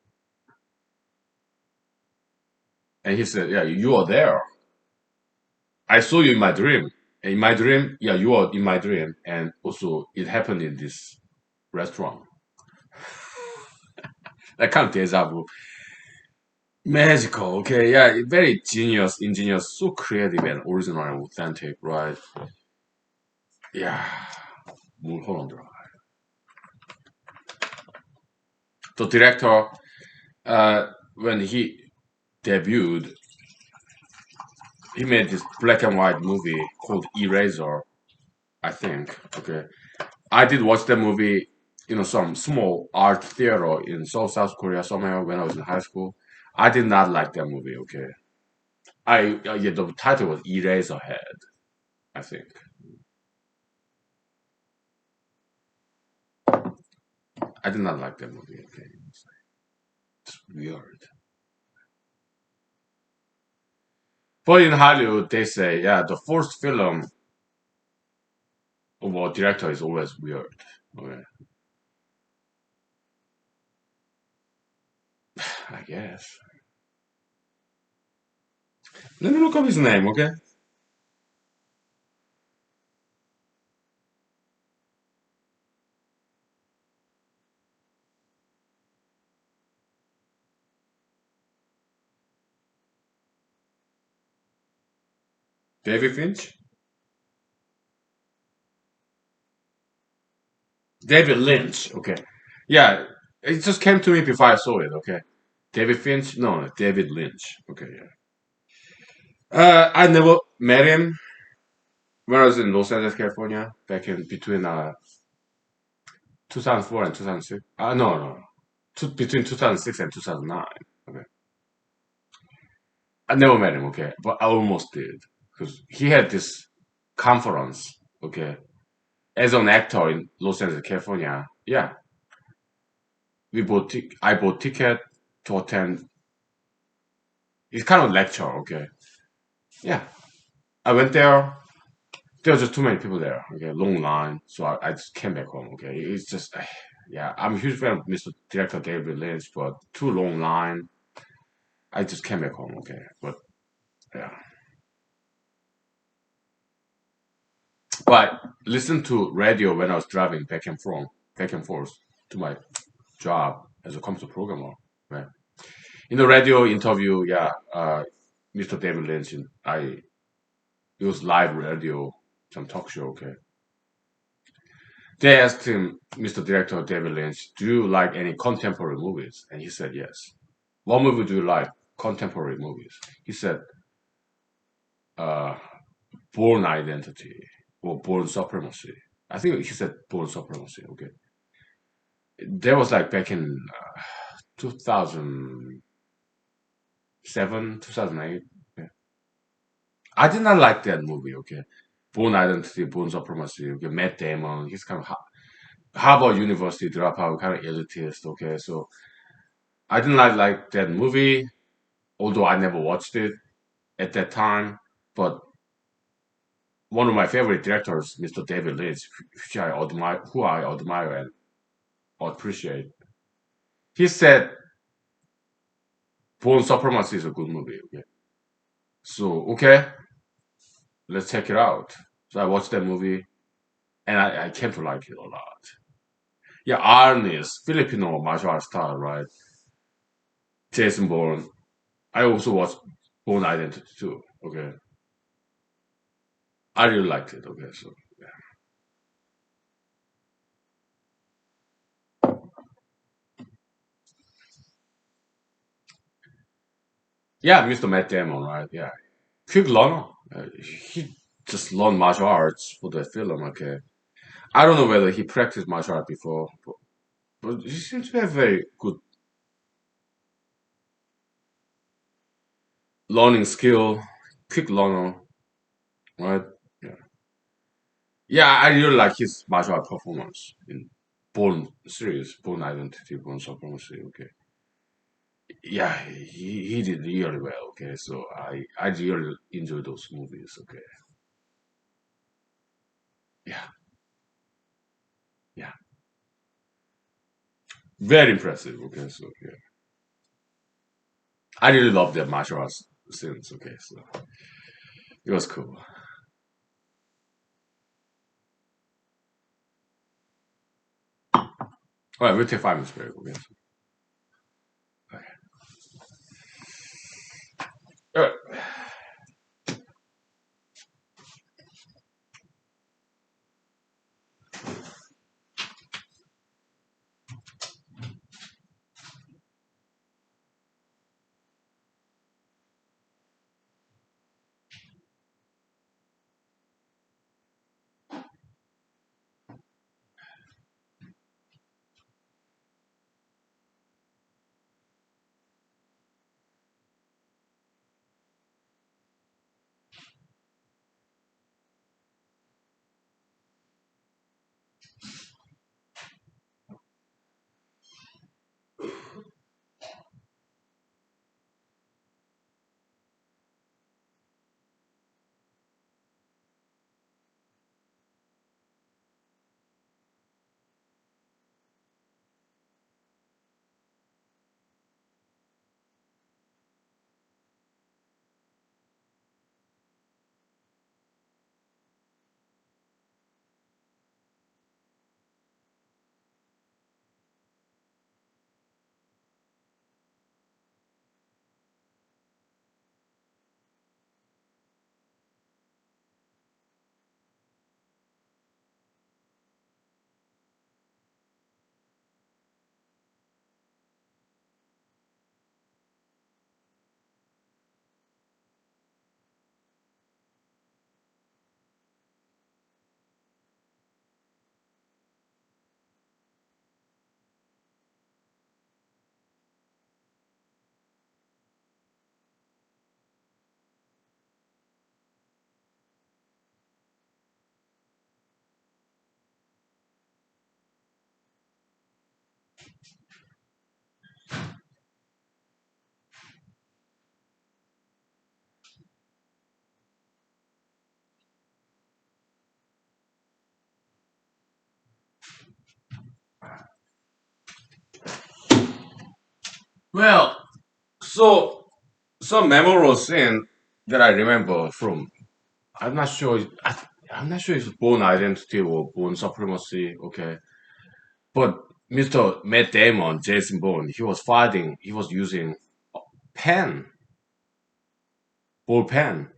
And he said, yeah, you are there. I saw you in my dream. In my dream, yeah, you are in my dream, and also it happened in this restaurant. That kind of deja vu. Magical, okay, yeah, very genius, ingenious, so creative and original and authentic, right? Yeah, Mulholland Drive. The director, when he debuted, he made this black and white movie called Eraser, I think. Okay, I did watch that movie some small art theater in South Korea somewhere when I was in high school. I did not like that movie. Okay, yeah, the title was Eraserhead, I think. I did not like that movie. Okay, it's weird. But in Hollywood, they say, yeah, the first film of a director is always weird. Okay, I guess. Let me look up his name. Okay, David Finch. David Lynch. Okay, yeah, it just came to me before I saw it. Okay, David Finch. No, David Lynch. Okay, yeah. I never met him when I was in Los Angeles, California, back in between 2004 and 2006. No, no, no. Between 2006 and 2009. Okay. I never met him, okay, but I almost did because he had this conference, okay, as an actor in Los Angeles, California. Yeah, I bought ticket to attend. It's kind of lecture, okay. Yeah, I went there. There was just too many people there, okay, long line. So I just came back home, okay. It's just, yeah, I'm a huge fan of Mr. Director David Lynch, but too long line. I just came back home, okay. But yeah, but listen to radio when I was driving back and forth to my job as a computer programmer. Right. In the radio interview, yeah, Mr. David Lynch, it was live radio, some talk show. Okay, they asked him, Mr. Director David Lynch, do you like any contemporary movies? And he said yes. What movie do you like? Contemporary movies. He said, uh, Born Identity or Born Supremacy. I think he said Born Supremacy. Okay, that was like back in 2007, 2008. Yeah. I did not like that movie. Okay, Born Identity, Born Supremacy. Okay, Matt Damon. He's kind of Harvard University dropout, kind of elitist. Okay, so I didn't like that movie, although I never watched it at that time. But one of my favorite directors, Mr. David Lynch, who I admire and appreciate, he said Born Supremacy is a good movie. Okay, so okay, let's check it out. So I watched that movie and I came to like it a lot. Yeah, Arnis, Filipino martial arts star, right? Jason Bourne. I also watched Bourne Identity too. Okay, I really liked it. Okay, so yeah, Mr. Matt Damon, right? Yeah, quick learner. He just learned martial arts for the film. Okay, I don't know whether he practiced martial art before, but he seems to have very good learning skill, quick learner, right? Yeah. Yeah, I really like his martial art performance in Bourne series, Bourne Identity, Bourne Supremacy. Okay, yeah, he did really well. Okay, so I really enjoy those movies. Okay, yeah, yeah, very impressive. Okay, so yeah, I really love the martial arts scenes. Okay, so it was cool. All right, we'll take 5 minutes break. Okay. Okay. All right. Well, so some memorable scene that I remember from I'm not sure. I'm not sure if it's Born Identity or Born Supremacy. Okay, but Mr. Matt Damon, Jason Bourne, he was fighting. He was using pen, ball pen,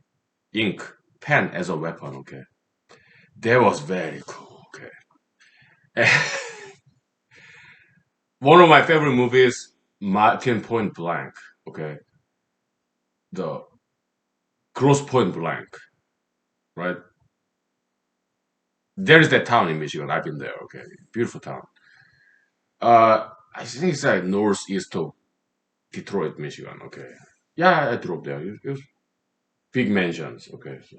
ink, pen as a weapon. Okay, that was very cool. Okay, one of my favorite movies, Martin Point Blank. Okay, the Gross Point Blank. Right, there is that town in Michigan. I've been there. Okay, beautiful town. I think it's like northeast of Detroit, Michigan. Okay. Yeah, I drove there. It was big mansions. Okay. So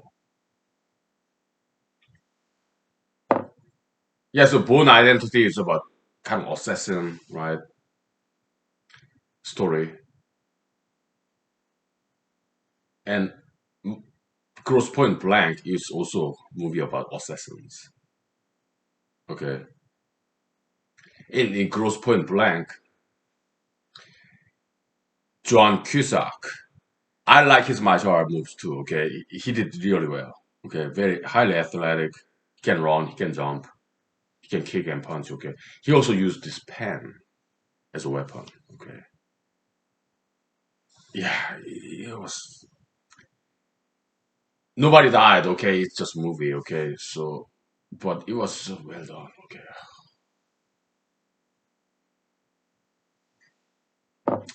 yeah, so Born Identity is about kind of assassin, right? Story. And Gross Point Blank is also a movie about assassins. Okay. In Gross Point Blank, John Cusack. I like his martial art moves too. Okay. He did really well. Okay. Very highly athletic. He can run. He can jump. He can kick and punch. Okay. He also used this pen as a weapon. Okay. Yeah, it was nobody died. Okay, it's just a movie. Okay, so but it was so well done. Okay,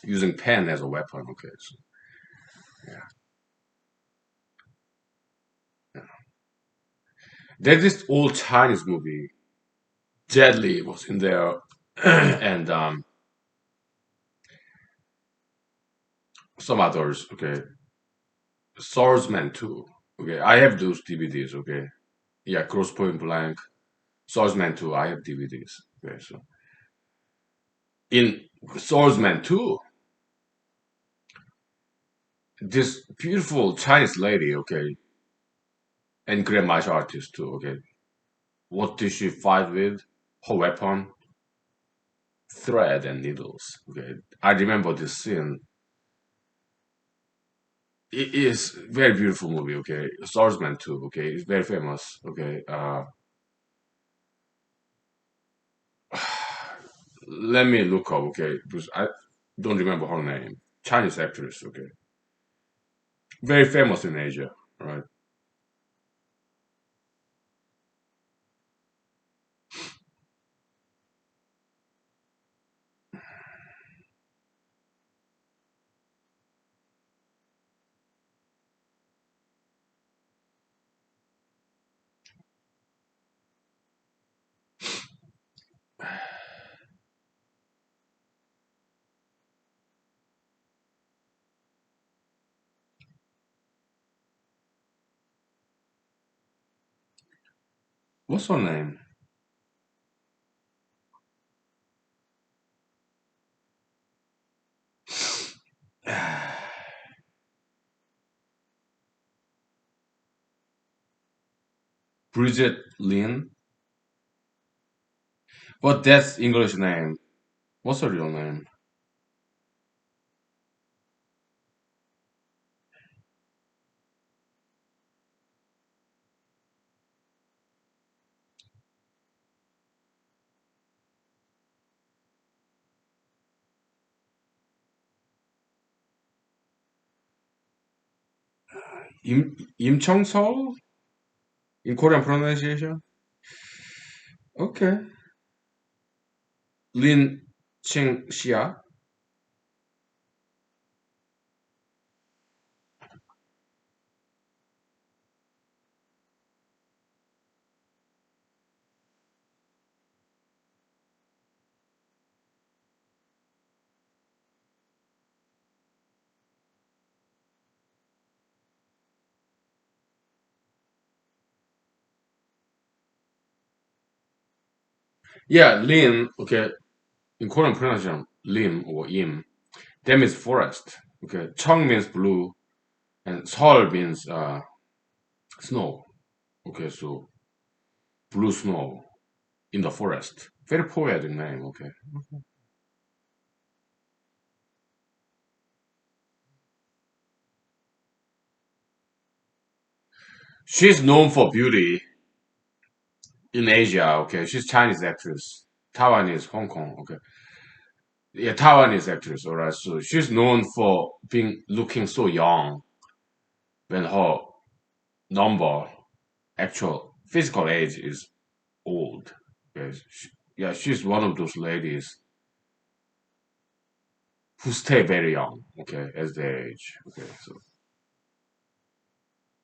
using pen as a weapon. Okay, so yeah, yeah. There's this old Chinese movie. Jet Li was in there, and some others. Okay, Swordsman too. Okay, I have those DVDs. Okay, yeah, Cross Point Blank, Swordsman 2. I have DVDs. Okay, so in Swordsman 2, this beautiful Chinese lady. Okay, and great martial artist too. Okay, what did she fight with? Her weapon, thread and needles. Okay, I remember this scene. It is very beautiful movie. Okay, Swordsman too. Okay, it's very famous. Okay, let me look up. Okay, because I don't remember her name. Chinese actress. Okay, very famous in Asia. Right. What's her name? Bridget Lin. But that's English name. What's her real name? Im Chong Sol in Korean pronunciation. Okay. Lin Ching Xia. Yeah, Lin, okay, in Korean pronunciation, Lim or Im, that means forest. Okay, Chong means blue, and Seol means snow. Okay, so blue snow in the forest. Very poetic name. Okay, She's known for beauty in Asia. Okay, she's Chinese actress. Taiwanese, Hong Kong. Okay, yeah, Taiwanese actress. All right, so she's known for being looking so young when her number actual physical age is old. Yes, yeah, she's one of those ladies who stay very young. Okay, as they age. Okay, so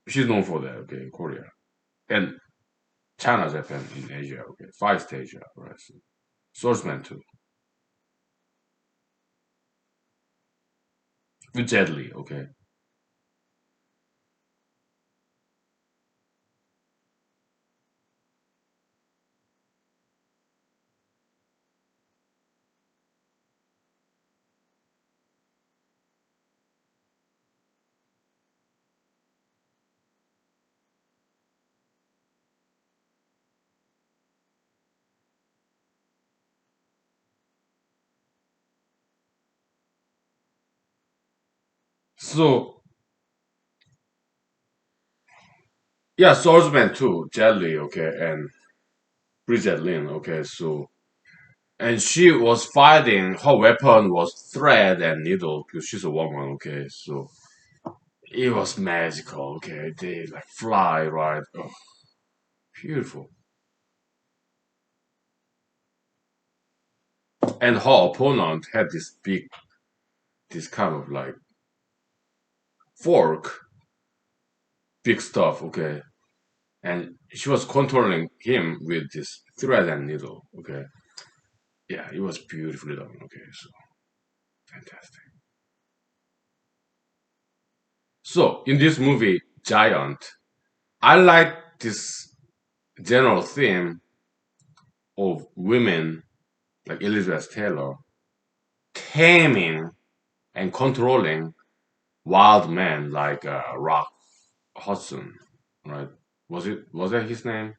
she's known for that. Okay, in Korea and China, Japan, in Asia. Okay, Far East Asia. Right, so swordsman too with Jet Li. Okay, so yeah, swordsman too, Jet Li. Okay, and Bridget Lin. Okay, so and she was fighting. Her weapon was thread and needle because she's a woman. Okay, so it was magical. Okay, they like fly right. Oh, beautiful. And her opponent had this big, this kind of like fork, big stuff. Okay, and she was controlling him with this thread and needle. Okay, yeah, it was beautifully done. Okay, so fantastic. So in this movie, Giant, I like this general theme of women like Elizabeth Taylor taming and controlling wild men like Rock Hudson, right? Was that his name?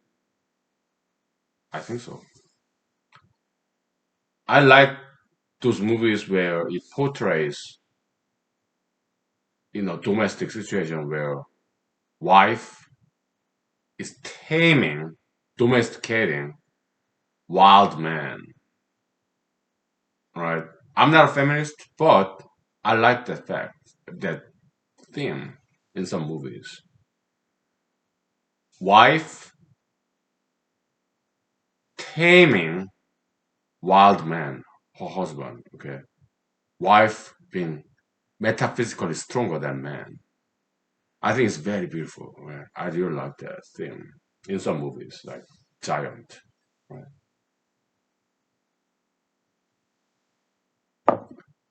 I think so. I like those movies where it portrays, domestic situation where wife is taming, domesticating wild man, right? I'm not a feminist, but I like that fact, that theme in some movies. Wife taming wild man, her husband, okay? Wife being metaphysically stronger than man. I think it's very beautiful. Right? I do like that theme in some movies, like Giant. Right?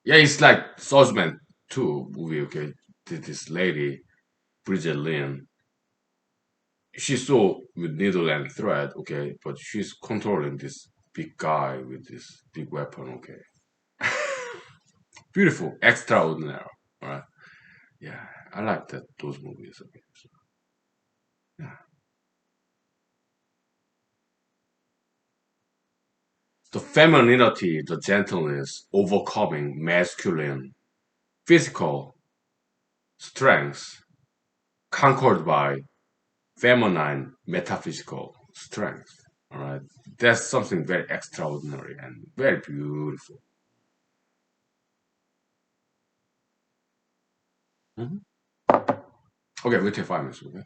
Yeah, it's like Swordsman 2 movie, okay? This lady, Bridget Lynn, she's so with needle and thread, okay, but she's controlling this big guy with this big weapon, okay. Beautiful, extraordinary, right? Yeah, I like that those movies. Okay, so, yeah. The femininity, the gentleness, overcoming masculine physical strength, conquered by feminine metaphysical strength. All right, that's something very extraordinary and very beautiful. Mhm. Okay, we take 5 minutes. Okay.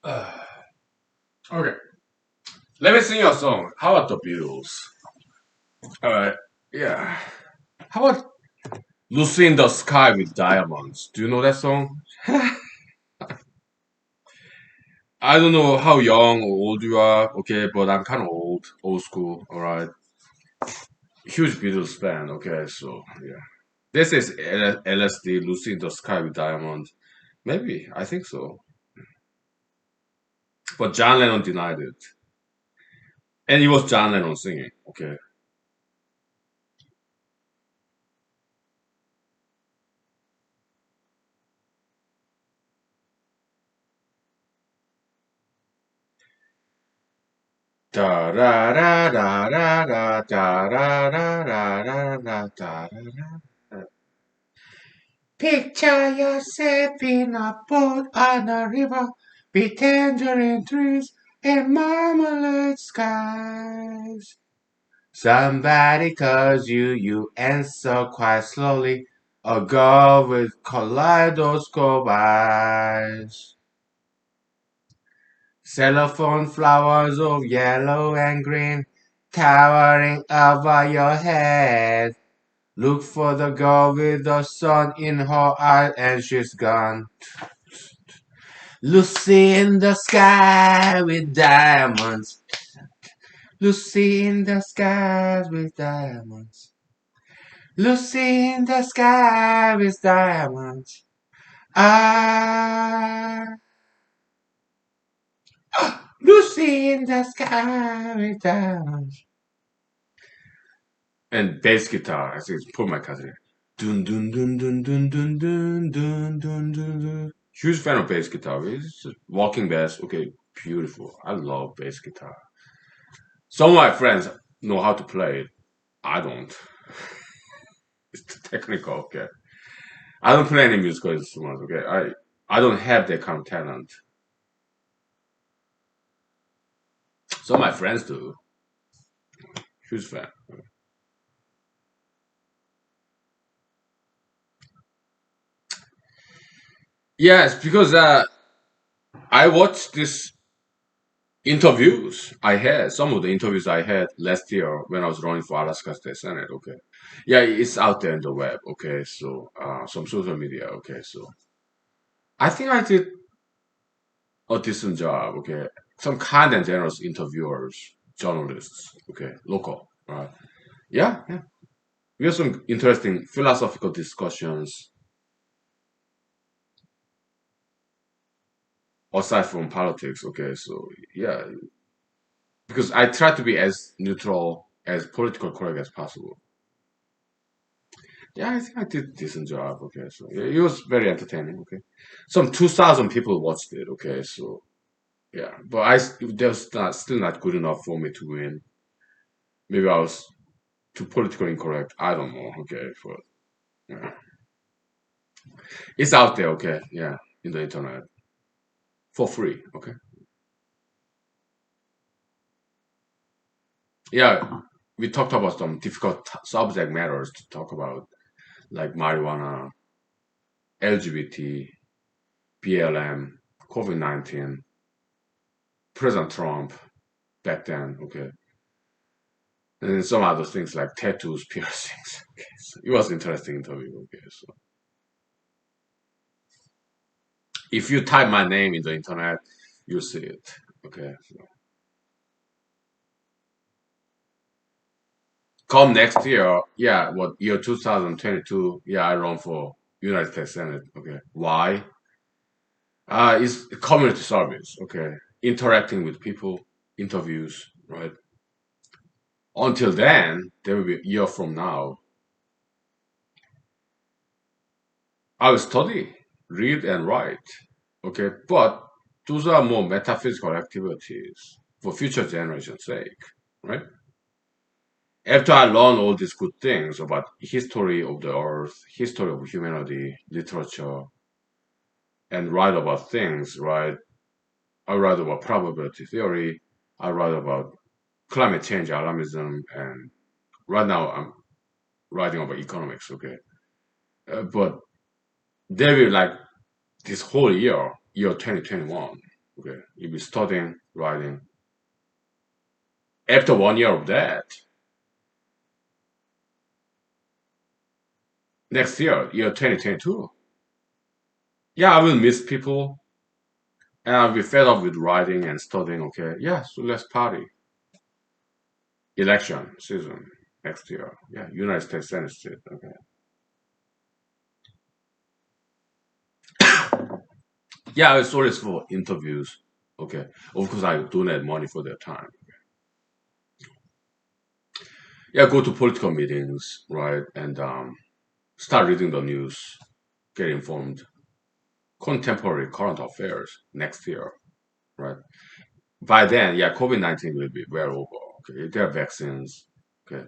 Okay, let me sing you a song. How about the Beatles? All right, yeah. How about Lucy in the Sky with Diamonds? Do you know that song? I don't know how young or old you are, okay, but I'm kind of old school, all right. Huge Beatles fan, okay, so yeah. This is LSD, Lucy in the Sky with Diamonds. Maybe, I think so. But John Lennon denied it. And it was John Lennon singing, okay. Da da da da da da da da da da da da da da. Picture yourself in a boat on a river with tangerine trees and marmalade skies. Somebody calls you, you answer quite slowly. A girl with kaleidoscope eyes. Cellophane flowers of yellow and green towering over your head. Look for the girl with the sun in her eye and she's gone. Lucy in the sky with diamonds. Lucy in the skies with diamonds. Lucy in the sky with diamonds. Ah, Lucy in the sky with diamonds. And bass guitar, I think it's Paul McCartney. Dun dun dun dun dun dun dun dun dun dun dun. Huge fan of bass guitar. It's just walking bass. Okay, beautiful. I love bass guitar. Some of my friends know how to play it. I don't. It's too technical. Okay, I don't play any musical instruments. Okay, I don't have that kind of talent. Some of my friends do. Huge fan. Yes, because I watched this interviews I had, some of the interviews I had last year when I was running for Alaska State Senate. Okay, yeah, it's out there in the web. Okay, so some social media. Okay, so I think I did a decent job. Okay, some kind and generous interviewers, journalists. Okay, local. Right? Yeah, yeah. We have some interesting philosophical discussions aside from politics. Okay, so yeah, because I try to be as neutral, as political correct as possible. Yeah, I think I did a decent job. Okay, so yeah, it was very entertaining. Okay, some 2,000 people watched it. Okay, so yeah, but that's not still not good enough for me to win. Maybe I was too politically incorrect. I don't know. Okay, but yeah. It's out there. Okay, yeah, in the internet for free. Okay, yeah, we talked about some difficult subject matters to talk about, like marijuana, LGBT, BLM, COVID-19, President Trump back then. Okay, and then some other things like tattoos, piercings. Okay, so it was interesting interview. Okay, so if you type my name in the internet, you see it. Okay, so come next year, yeah, what year 2022? Yeah, I run for United States Senate. Okay, why? It's community service. Okay, interacting with people, interviews, right? Until then, there will be a year from now. I will study, read, and write. Okay, but those are more metaphysical activities for future generations' sake, right? After I learn all these good things about history of the earth, history of humanity, literature, and write about things, right? I write about probability theory. I write about climate change alarmism, and right now I'm writing about economics. Okay, but they will like this whole year 2021. Okay, you'll be studying, writing. After 1 year of that, next year, year 2022, yeah, I will miss people and I'll be fed up with writing and studying. Okay, yeah, so let's party. Election season next year. Yeah, United States Senate. Okay. Yeah, it's always for interviews. Okay. Of course, I donate money for their time. Yeah, go to political meetings, right? And start reading the news, get informed. Contemporary current affairs next year, right? By then, yeah, COVID-19 will be well over. Okay. There are vaccines. Okay.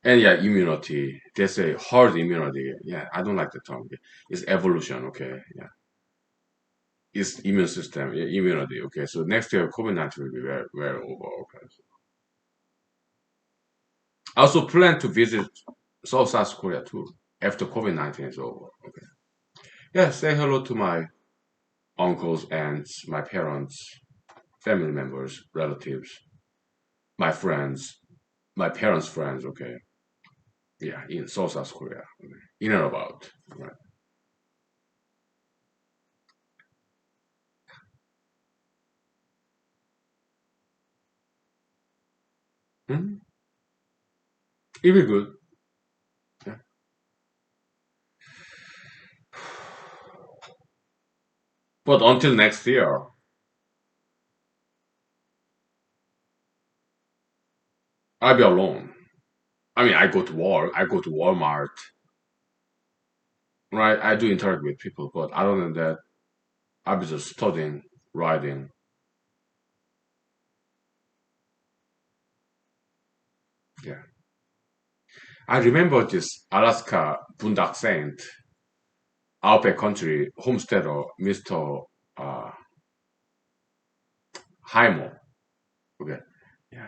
And yeah, immunity. They say herd immunity. Yeah, I don't like the term. It's evolution. Okay. Yeah. It's immune system, yeah, immunity. Okay. So next year, COVID-19 will be very, very over. Okay. I also plan to visit South Korea too after COVID-19 is over. Okay. Yeah, say hello to my uncles, aunts, my parents, family members, relatives, my friends, my parents' friends. Okay. Yeah, in South Korea. Okay. In and about. Right. Mhm. It'll be good. Yeah. But until next year, I'll be alone. I mean, I go to work, I go to Walmart, right? I do interact with people, but other than that, I'll be just studying, writing. Yeah. I remember this Alaska Bundak Saint, outback country homesteader, Mr. Uh, Hymo. Okay. Yeah.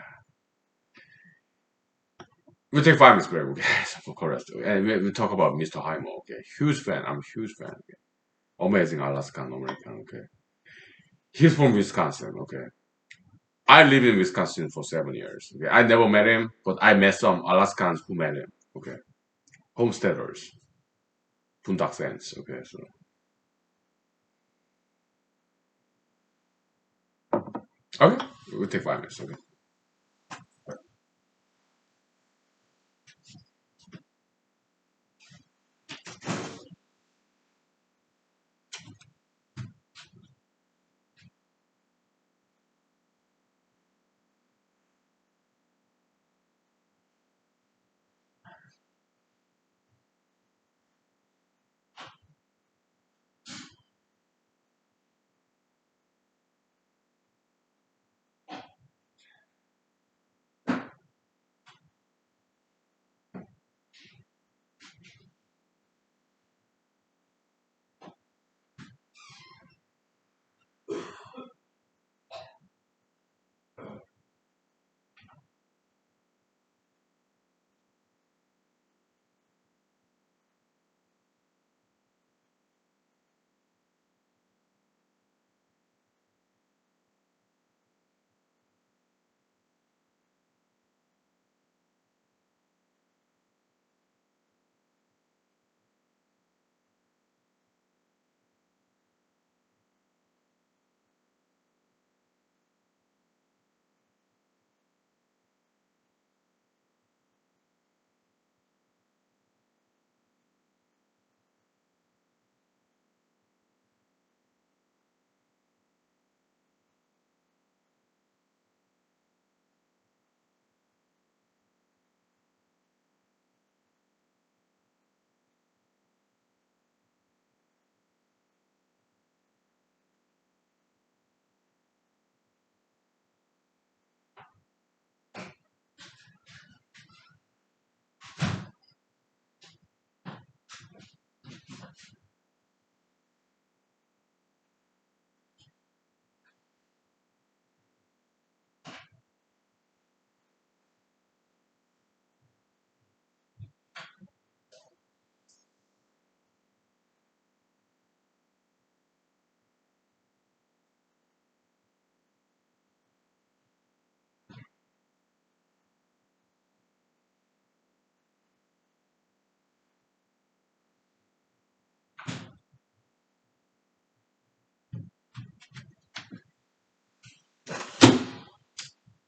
We take 5 minutes break, okay? For correct. And we talk about Mr. Hymo, okay? Huge fan. I'm a huge fan. Okay? Amazing Alaskan American, okay? He's from Wisconsin, okay? I lived in Wisconsin for 7 years. Okay, I never met him, but I met some Alaskans who met him. Okay, homesteaders, Puntaksens. Okay, so okay, we'll take 5 minutes. Okay.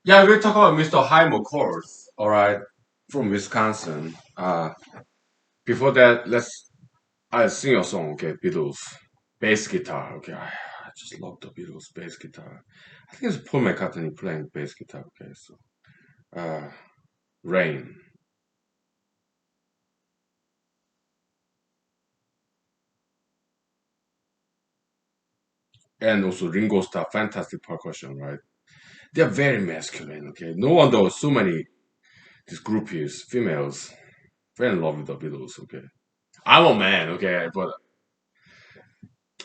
Yeah, we'll talk about Mr. Hymo Kors, all right, from Wisconsin. Before that, I'll sing a song, okay, Beatles. Bass guitar, okay. I just love the Beatles bass guitar. I think it's Paul McCartney playing bass guitar, okay, so. Uh, Rain. And also Ringo Starr, fantastic percussion, right? They're very masculine, okay? No wonder so many these groupies, females, fell in love with the Beatles, okay? I'm a man, okay, but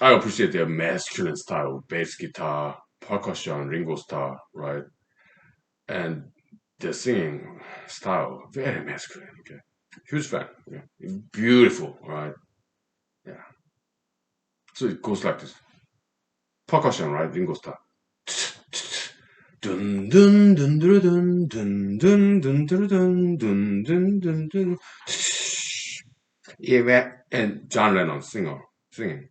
I appreciate their masculine style, bass guitar, percussion, Ringo Starr, right? And the singing style, very masculine, okay? Huge fan, okay? Beautiful, right? Yeah. So it goes like this. Percussion, right? Ringo Starr. Dun dun dun dun dun dun dun dun dun dun dun dun dun dun. And John Lennon singing.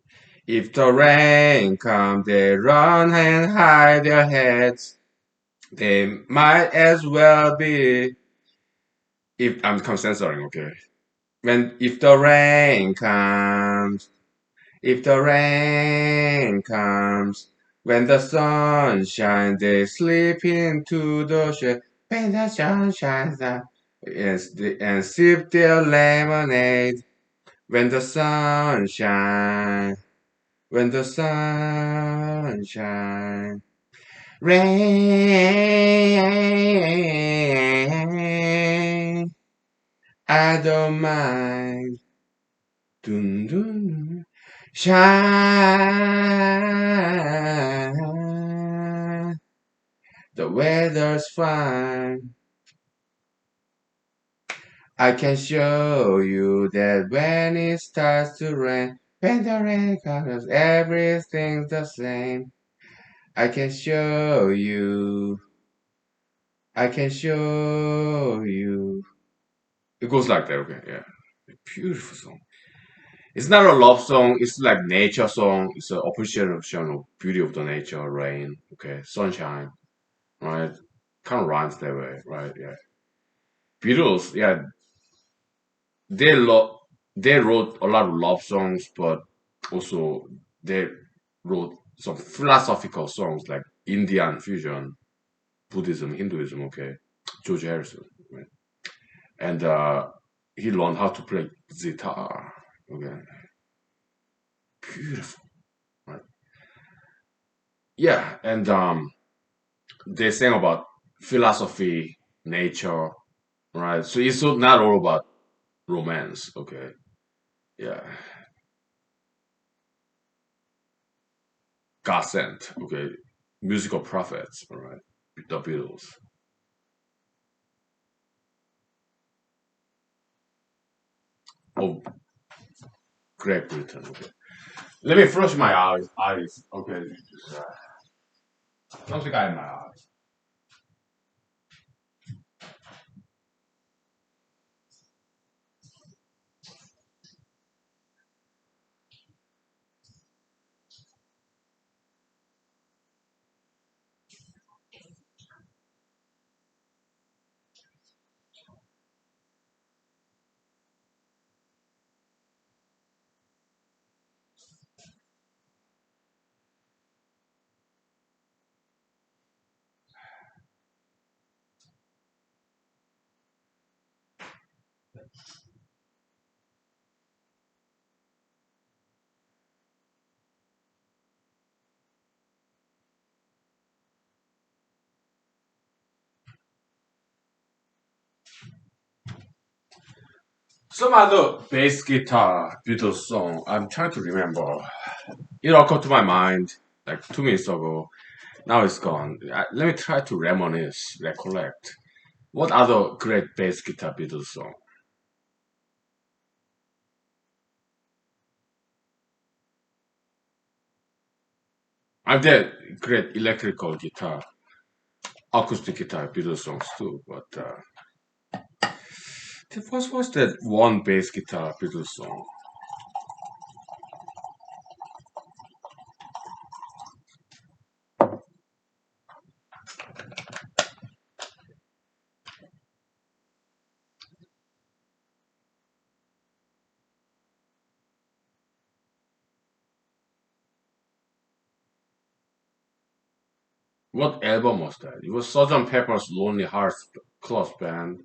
If the rain comes, they run and hide their heads. They might as well be. If I'm censoring, okay. If the rain comes, if the rain comes, when the sun shines, they slip into the shade. When the sun shines down, yes, and sip their lemonade. When the sun shines, when the sun shines. Rain, I don't mind. Dun, dun, shine. The weather's fine. I can show you that when it starts to rain, when the rain comes, everything's the same. I can show you. I can show you. It goes like that, okay? Yeah. Beautiful song. It's not a love song, it's like nature song. It's an appreciation of beauty of the nature, rain, okay, sunshine, right? Kind of rhymes that way, right? Yeah. Beatles, yeah, they lo- they wrote a lot of love songs, but also they wrote some philosophical songs like Indian fusion, Buddhism, Hinduism, okay. George Harrison, right? And he learned how to play guitar, okay. Beautiful, right? Yeah, and they sing about philosophy, nature, right? So it's not all about romance, okay? Yeah, God sent, okay? Musical prophets, all right? The Beatles. Oh, Great Britain, okay. Let me flush my eyes, okay? Something got in my eyes. Some other bass guitar Beatles song, I'm trying to remember. It all came to my mind like 2 minutes ago. Now it's gone. Let me try to reminisce, recollect. What other great bass guitar Beatles song? And there great electrical guitar, acoustic guitar Beatles songs too. But what was that one bass guitar Beatles song? What album was that? It was Sgt. Pepper's Lonely Hearts Club Band.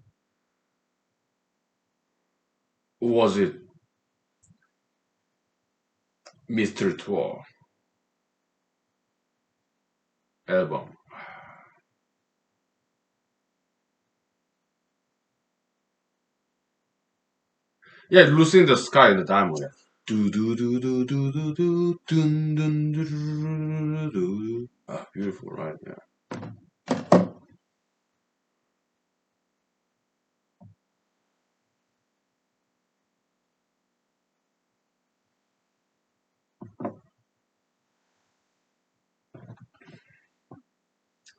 Was it Mr. Tour album? Yeah, Lucy in the Sky in the Diamond. Yeah. Do do do do do do do dun, dun, do, do, do, do. Ah, beautiful, right? Yeah.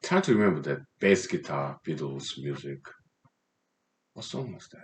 Trying to remember that bass guitar Beatles music. What song was that?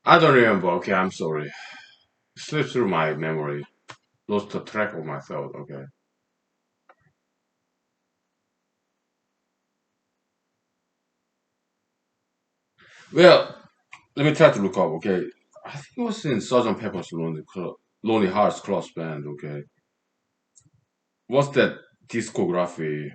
I don't remember. Okay, I'm sorry. Slipped through my memory. Lost the track of my thought. Okay. Well, let me try to look up. Okay. I think it was in Sgt. Pepper's Lonely Hearts Club Band. Okay. What's that discography?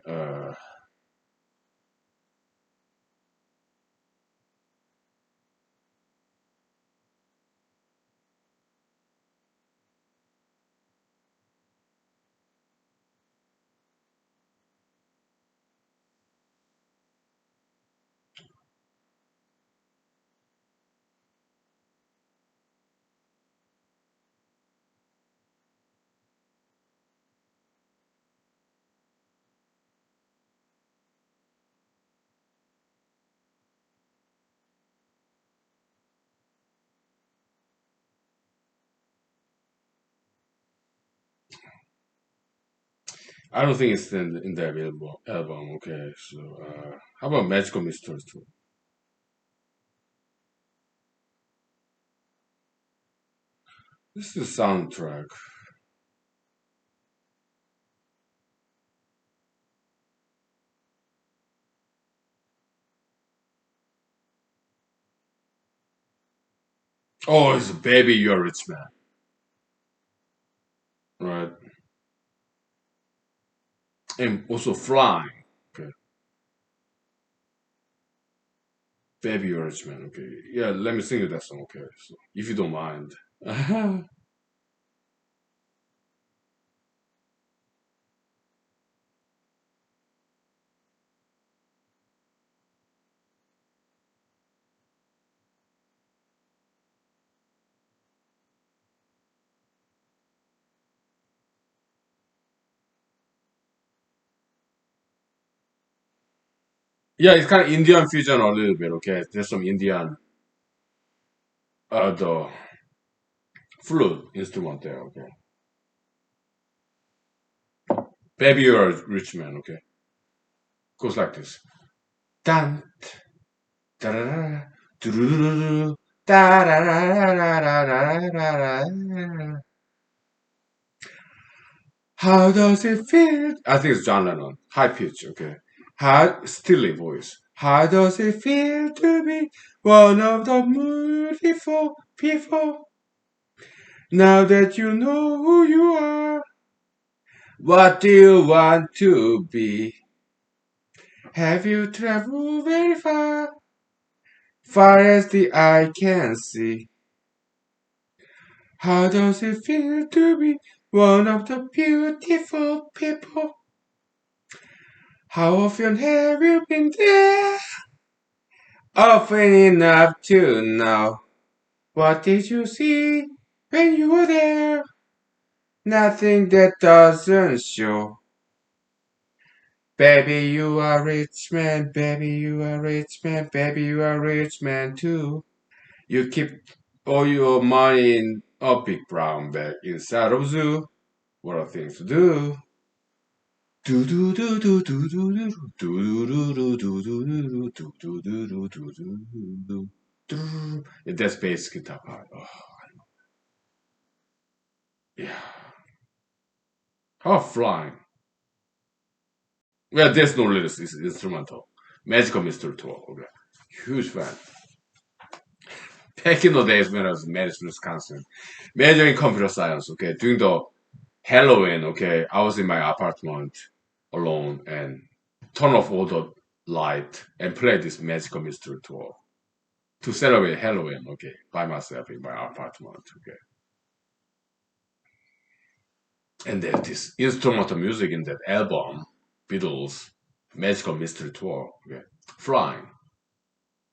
I don't think it's in the available album. Okay. So, how about Magical Mysteries too? This is the soundtrack. Oh, it's Baby You're a Rich Man. Right. And also Flying. Okay. Baby You're a Rich Man. Okay. Yeah, let me sing you that song. Okay. So, if you don't mind. Yeah, it's kind of Indian fusion a little bit. Okay. There's some Indian, the flute instrument there. Okay. Baby You're a Rich Man. Okay. Goes like this. Dan, da-da-da, do-do-do-do-do, da-da-da-da-da-da-da-da. How does it feel? I think it's John Lennon. High pitch, okay. How stilly voice. How does it feel to be one of the beautiful people? Now that you know who you are, what do you want to be? Have you traveled very far, far as the eye can see? How does it feel to be one of the beautiful people? How often have you been there? Often enough to know. What did you see when you were there? Nothing that doesn't show. Baby, you are rich man, baby, you are rich man, baby, you are rich man too. You keep all your money in a big brown bag inside of zoo. What are things to do? Do do do do do do do do do do do do do do do do do do do do. That's bass guitar part. Oh, yeah. How flying. Well, there's no lyrics. It's instrumental. Magical Mystery Tour. Okay. Huge fan. Back in the days when I was in Madison, Wisconsin, majoring computer science. Okay, during the Halloween. Okay, I was in my apartment alone and turn off all the light and play this Magical Mystery Tour to celebrate Halloween. Okay, by myself in my apartment. Okay, and there's this instrumental music in that album, Beatles, Magical Mystery Tour. Okay, flying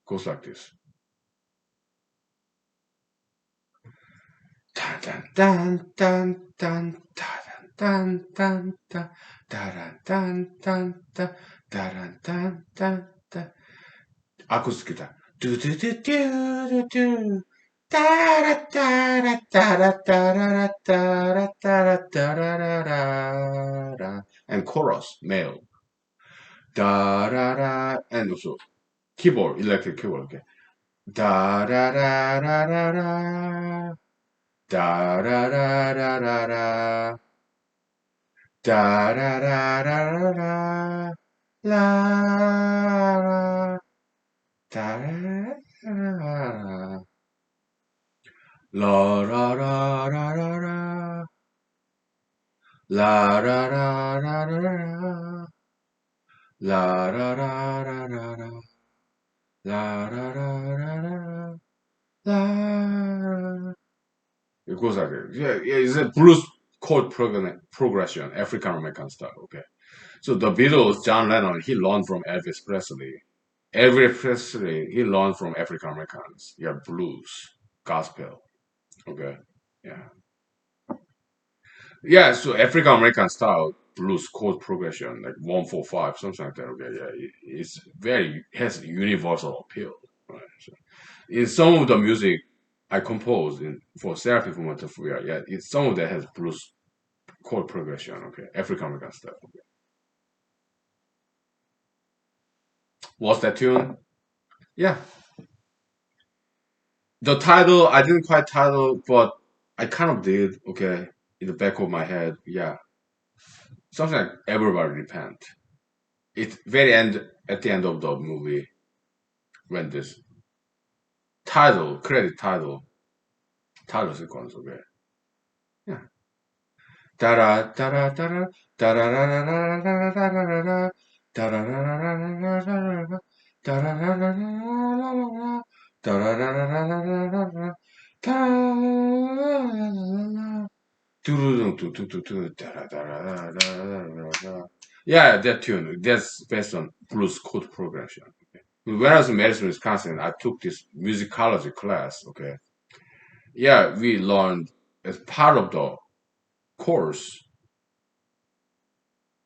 goes like this. Dun dun dun dun dun dun dun dun dun dun dun dun dun dun dun dun. Acoustic guitar. Do do do do do do. Da da da da da da da da da da da da da. And chorus, male. Da da da. And also keyboard, electric keyboard. Okay. Da da da da da da. Da da da da da da. Da da da da da da. La la. Da da da da. La la la la la la. La la la la la la. La la la la la la. La la la la la la. It goes like this. Yeah, yeah, it's a blues chord progression, African American style. Okay. So the Beatles, John Lennon, he learned from Elvis Presley. Elvis Presley, he learned from African Americans. Yeah, blues, gospel. Okay. Yeah. Yeah, so African American style blues chord progression, like 145, something like that. Okay, yeah, it's very has universal appeal. Right? So in some of the music I compose in for therapy for Montefiore, yeah, it's some of that has blues chord progression. Okay, African American style. Okay. What's that tune? Yeah, the title I didn't quite title, but I kind of did. Okay, in the back of my head, yeah, something like Everybody Repent. It's very end at the end of the movie when this title sequence. Okay, yeah. Da da da da da da da da da da da. Yeah, that tune. That's based on blues chord progression. When I was in Madison, Wisconsin, I took this musicology class. Okay, yeah, we learned as part of the course.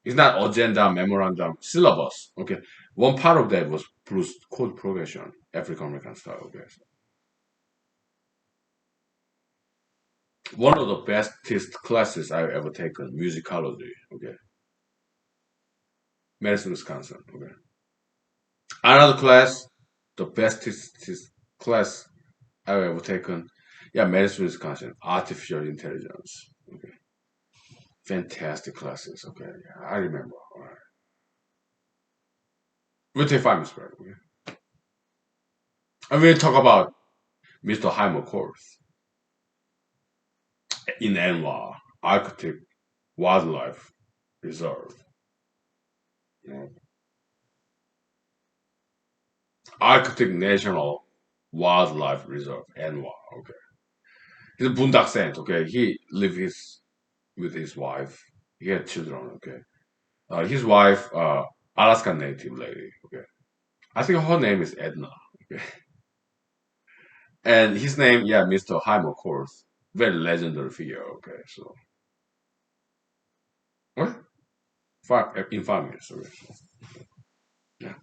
It's not agenda, memorandum, syllabus. Okay, one part of that was blues chord progression, African American style. Okay, one of the bestest classes I've ever taken, musicology. Okay, Madison, Wisconsin. Okay, another class, the bestest class I've ever taken. Yeah, Madison, Wisconsin, artificial intelligence. Okay, fantastic classes. Okay, yeah, I remember. All right. We'll take 5 minutes break. Okay? And we'll talk about Mr. Heimerkorth in Anwar, Arctic Wildlife Reserve. You know, Arctic National Wildlife Reserve, Anwar. Okay, he's a Bundak Saint. Okay, he lived with his wife. He had children. Okay, his wife, Alaska Native lady. Okay, I think her name is Edna. Okay, and his name, yeah, Mr. Heimerkorth, very legendary figure. Okay, so what? In 5 minutes. Okay, so, yeah.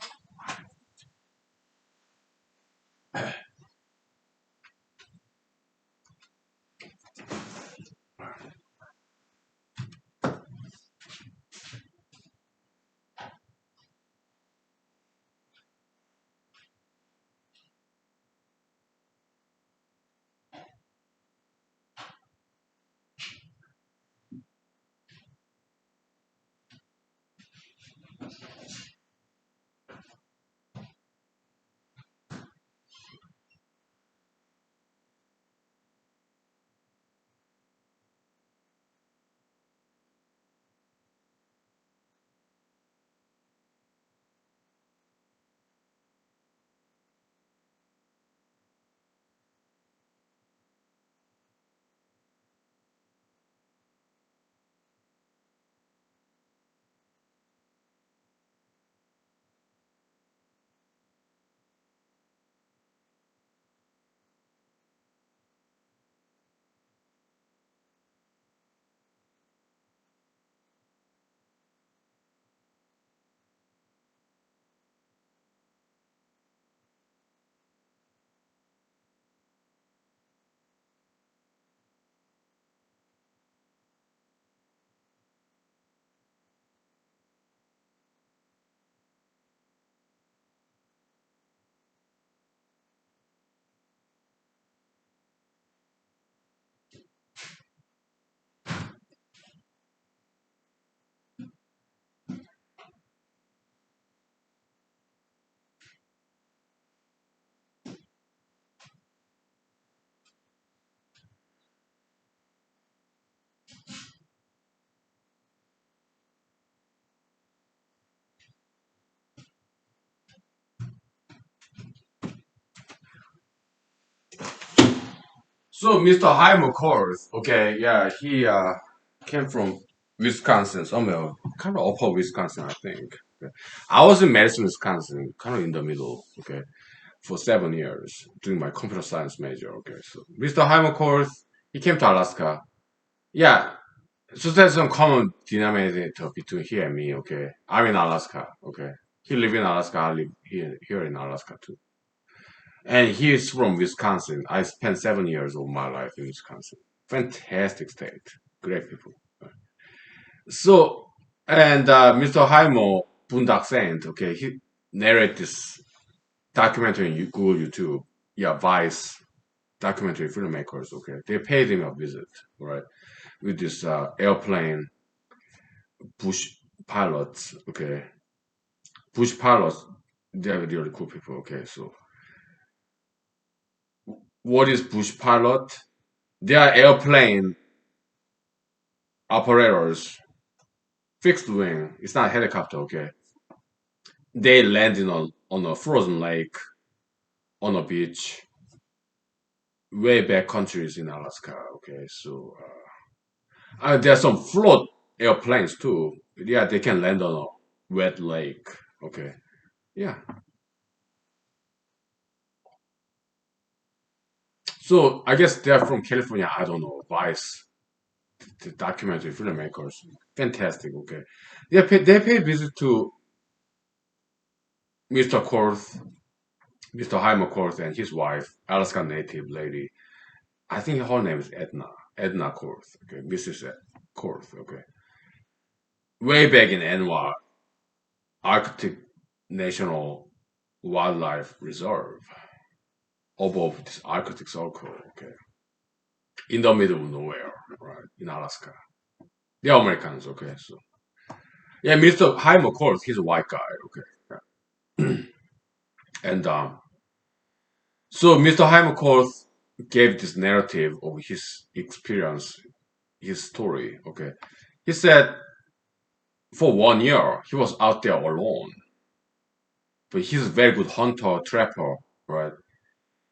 So Mr. Hyman Kors, okay, yeah, he came from Wisconsin, somewhere kind of upper Wisconsin, I think. Okay. I was in Madison, Wisconsin, kind of in the middle, okay, for 7 years doing my computer science major. Okay, so Mr. Hyman Kors, he came to Alaska. Yeah, so there's some common denominator between he and me. Okay, I'm in Alaska. Okay, he live in Alaska. I live here in Alaska too. And he's from Wisconsin. I spent 7 years of my life in Wisconsin. Fantastic state. Great people. So, and Mr. Haimo Boondock Saint, okay, he narrated this documentary on Google YouTube. Yeah, Vice documentary filmmakers, okay. They paid him a visit, right, with this airplane bush pilots, okay. Bush pilots, they're really cool people, okay. So, what is bush pilot? They are airplane operators, fixed wing. It's not a helicopter, okay. They landed on a frozen lake on a beach, way back countries in Alaska. Okay, so there are some float airplanes too. Yeah, they can land on a wet lake. Okay, yeah. So I guess they're from California. I don't know. Vice, the documentary filmmakers, fantastic. Okay, they pay visit to Mr. Korth, Mr. Hyman Korth, and his wife, Alaska native lady. I think her name is Edna. Edna Korth. Okay, Mrs. Korth. Okay, way back in Anwar, Arctic National Wildlife Reserve, above this Arctic Circle. Okay, in the middle of nowhere, right in Alaska. The Americans. Okay, so yeah, Mr. Hyman, of course, he's a white guy. Okay, yeah. And so Mr. Hyman, of course, gave this narrative of his experience, his story. Okay, he said for 1 year he was out there alone, but he's a very good hunter, trapper, right?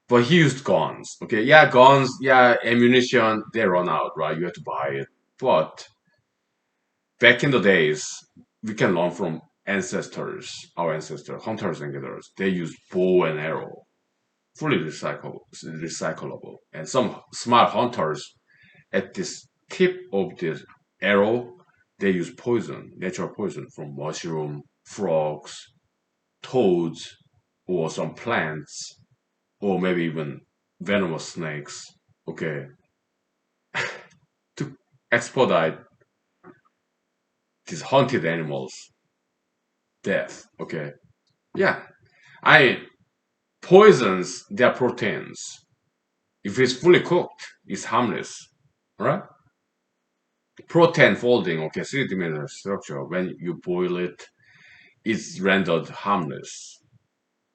But he used guns. Okay, yeah, guns, yeah, ammunition, they run out, right? You have to buy it. But back in the days, we can learn from ancestors, our ancestors, hunters and gatherers. They use bow and arrow, fully recyclable. And some smart hunters, at this tip of the arrow, they use poison, natural poison from mushroom, frogs, toads, or some plants, or maybe even venomous snakes. Okay, to expedite these haunted animals' death. Okay, yeah, I poisons their proteins. If it's fully cooked, it's harmless, right? Protein folding, okay, three-dimensional structure. When you boil it, it's rendered harmless.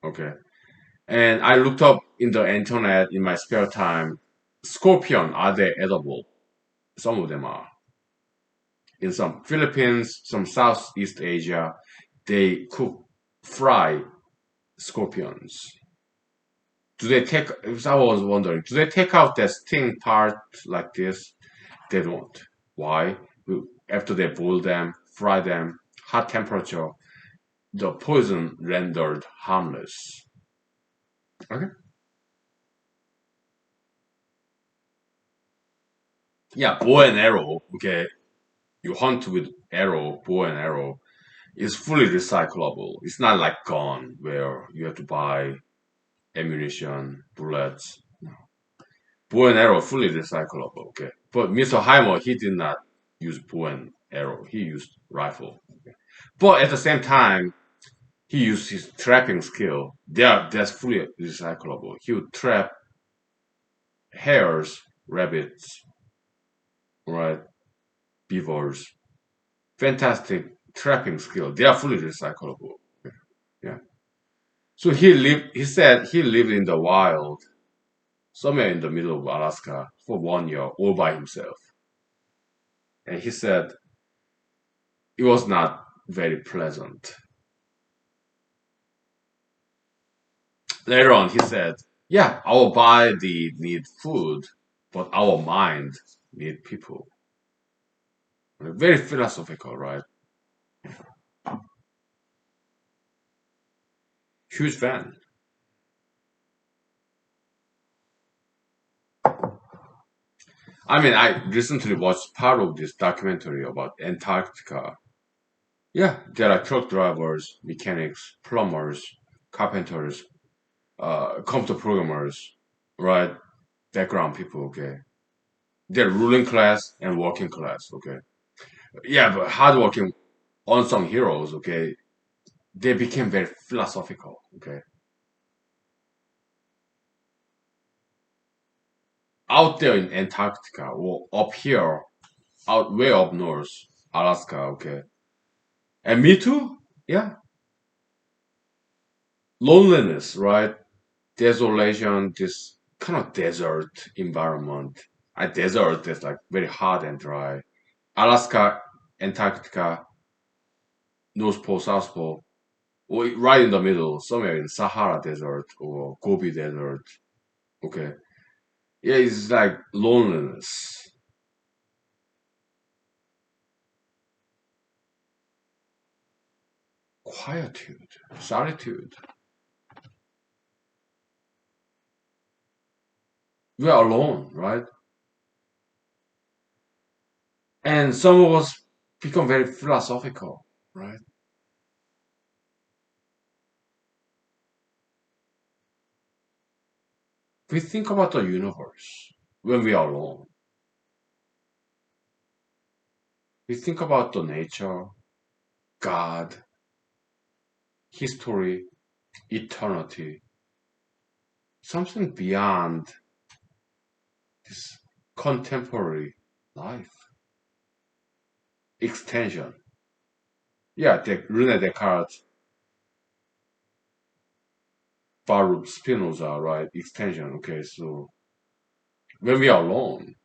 Okay, and I looked up in the internet in my spare time. Scorpion, are they edible? Some of them are. In some Philippines, some Southeast Asia, they cook, fry scorpions. Do they take? If I was wondering, do they take out the sting part like this? They don't. Why? After they boil them, fry them, hot temperature, the poison rendered harmless. Okay. Yeah, bow and arrow. Okay, you hunt with arrow, bow and arrow. It's fully recyclable. It's not like gun where you have to buy ammunition, bullets. Bow and arrow fully recyclable. Okay, but Mr. Heimer he did not use bow and arrow. He used rifle. Okay? But at the same time, he used his trapping skill. That's fully recyclable. He would trap hares, rabbits, right, beavers. Fantastic trapping skill. They are fully recyclable. Okay? Yeah. So he lived. He said he lived in the wild, somewhere in the middle of Alaska, for 1 year, all by himself. And he said it was not very pleasant. Later on, he said, "Yeah, I will buy the need food, but our mind need people. Very philosophical, right? Huge fan. I mean, I recently watched part of this documentary about Antarctica. Yeah, there are truck drivers, mechanics, plumbers, carpenters, computer programmers, right? Background people, okay? They're ruling class and working class, okay? Yeah, but hardworking unsung heroes, okay? They became very philosophical, okay? Out there in Antarctica or up here, out way up north, Alaska, okay? And me too, yeah. Loneliness, right? Desolation, this kind of desert environment. A desert is like very hot and dry. Alaska, Antarctica, North Pole, South Pole, or right in the middle, somewhere in Sahara Desert or Gobi Desert. Okay, yeah, it's like loneliness, quietude, solitude. We are alone, right? And some of us become very philosophical, right? We think about the universe when we are alone. We think about the nature, God, history, eternity, something beyond this contemporary life. Extension. Yeah, Rene Descartes, Baruch Spinoza, right? Extension. Okay, so when we are alone,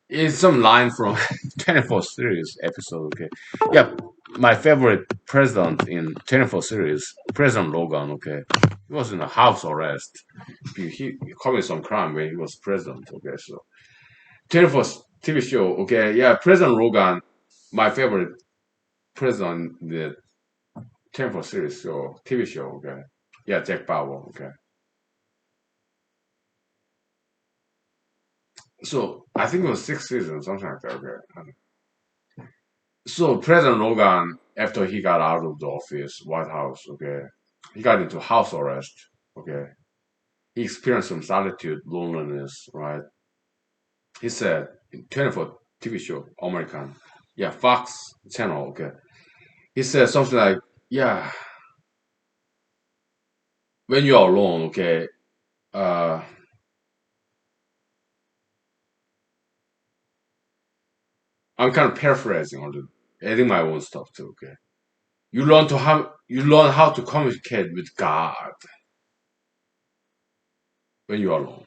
it's some line from 24 series episode. Okay, yeah, my favorite president in 24 series, President Logan. Okay, he was in a house arrest. He committed some crime when he was president. Okay, so 24 TV show. Okay, yeah, President Logan, my favorite president in the 24 series show, TV show. Okay, yeah, Jack Bauer. Okay. So I think it was 6 seasons, something like that. Okay. So President Logan, after he got out of the office, White House, okay, he got into house arrest. Okay, he experienced some solitude, loneliness, right? He said in 24 TV show, American, yeah, Fox channel. Okay, he said something like, yeah, when you're alone, okay, uh, I'm kind of paraphrasing or adding my own stuff too. Okay, you learn how to communicate with God when you're alone.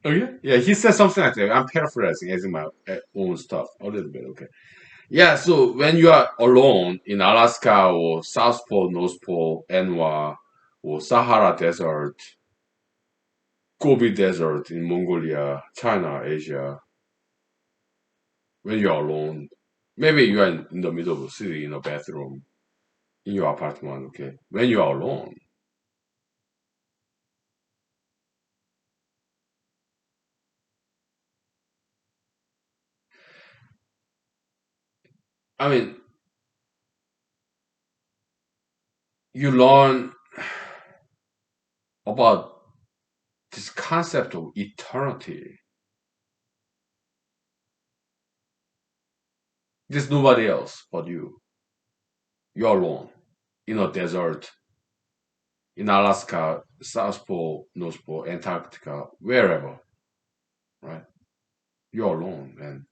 Oh yeah, yeah. He said something like that. I'm paraphrasing, as in my own stuff a little bit. Okay. Yeah. So when you are alone in Alaska or South Pole, North Pole, Anwa, or Sahara Desert, Gobi Desert in Mongolia, China, Asia, when you are alone, maybe you are in the middle of the city in a bathroom in your apartment. Okay. When you are alone, I mean, you learn about this concept of eternity. There's nobody else but you. You're alone in a desert in Alaska, South Pole, North Pole, Antarctica, wherever, right? You're alone and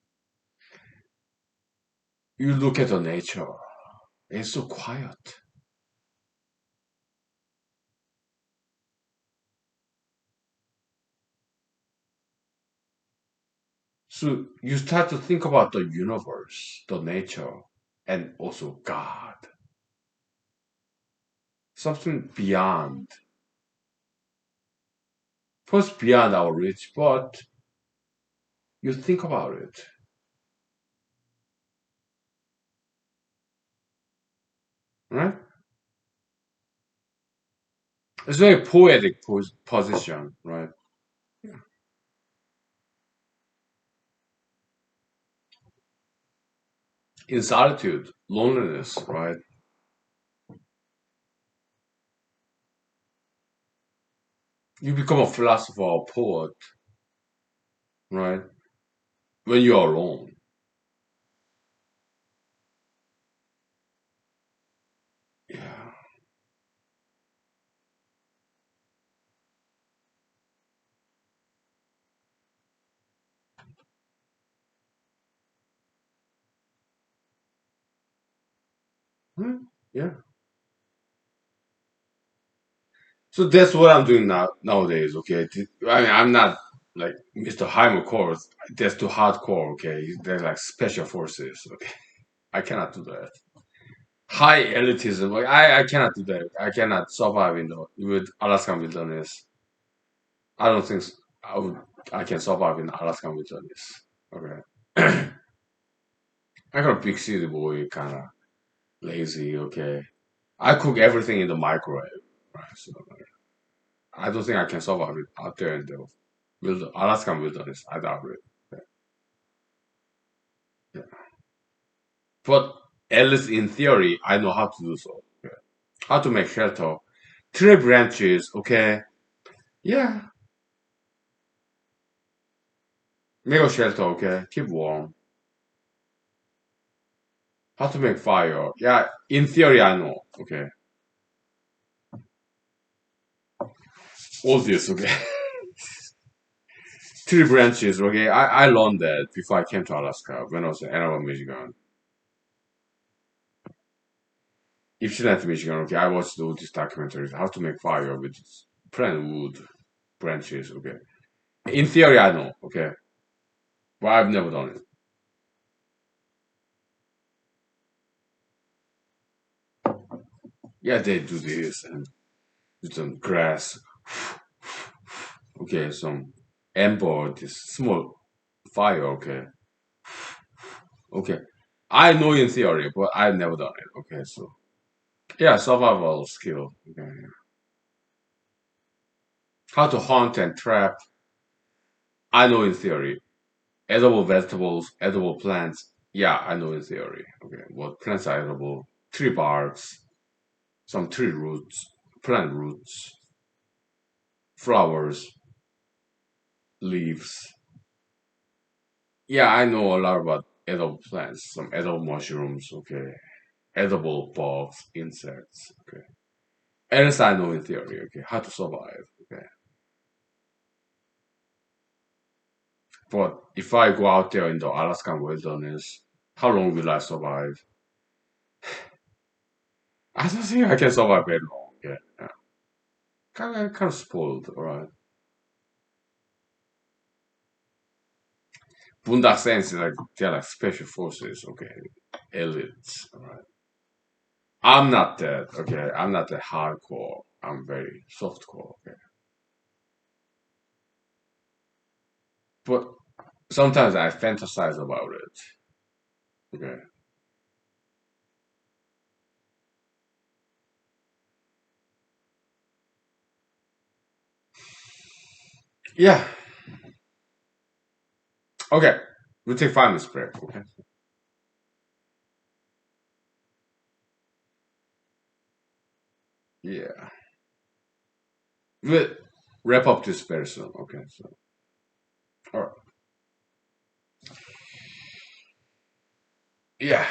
you look at the nature. It's so quiet. So you start to think about the universe, the nature, and also God. Something beyond. First, beyond our reach, but you think about it, right? It's a very poetic position, right? In solitude, loneliness, right? You become a philosopher or poet, right? When you're alone. Yeah. Hmm. Yeah. So that's what I'm doing now nowadays. Okay. I mean, I'm not like Mr. Heimer course. That's too hardcore. Okay. They're like special forces. Okay. I cannot do that. High elitism. Like I cannot do that. I cannot survive in the with Alaskan wilderness. I don't think I would. I can survive in Alaskan wilderness. Okay. I'm a big city boy, kind of lazy. Okay. I cook everything in the microwave. Right. So I don't think I can survive it out there in the Alaskan wilderness. I doubt it. Yeah. Yeah. But at least in theory, I know how to do so. Yeah. How to make shelter. Tree branches. Okay. Yeah. Make a shelter. Okay. Keep warm. How to make fire. Yeah. In theory, I know. Okay. All this. Okay. Tree branches. Okay. I learned that before I came to Alaska when I was in Ann Arbor, Michigan. Ypsilanti, Michigan. Okay. I watched all these documentaries. How to make fire with plant wood branches. Okay. In theory, I know. Okay. But I've never done it. Yeah, they do this and with some grass. Okay. Some ember, this small fire. Okay. Okay. I know in theory, but I've never done it. Okay. So, yeah, survival skill. Okay. How to hunt and trap. I know in theory. Edible vegetables, edible plants. Yeah, I know in theory. Okay. What plants are edible? Tree barks, some tree roots, plant roots, flowers, leaves. Yeah, I know a lot about edible plants, some edible mushrooms, okay, edible bugs, insects, okay. Else I know in theory, okay, how to survive, okay. But if I go out there in the Alaskan wilderness, how long will I survive? I don't think I can survive very long. Yeah. Kind of spoiled, alright. Boondock Saints is like they're like special forces, okay, elites, alright. I'm not that, okay. I'm not that hardcore. I'm very softcore, okay. But sometimes I fantasize about it. Okay. Yeah. Okay. We'll take 5 minutes break. Okay. Yeah. We'll wrap up this very soon. Okay. So, all right. Yeah.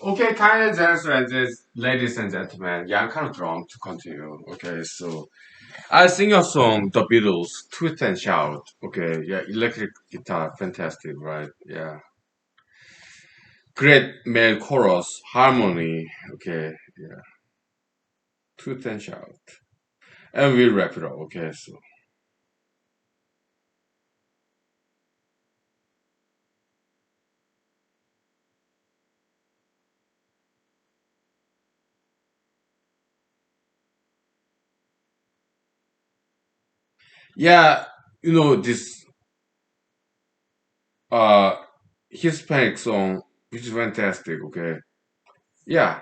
Okay, kind of gentlemen, ladies and gentlemen. Yeah, I'm kind of drunk to continue. Okay, so I sing your song, The Beatles, Twist and Shout. Okay, yeah, electric guitar, fantastic, right? Yeah, great male chorus, harmony. Okay, yeah, Twist and Shout, and we wrap it up. Okay, so yeah, this uh Hispanic song, which is fantastic. Okay, yeah.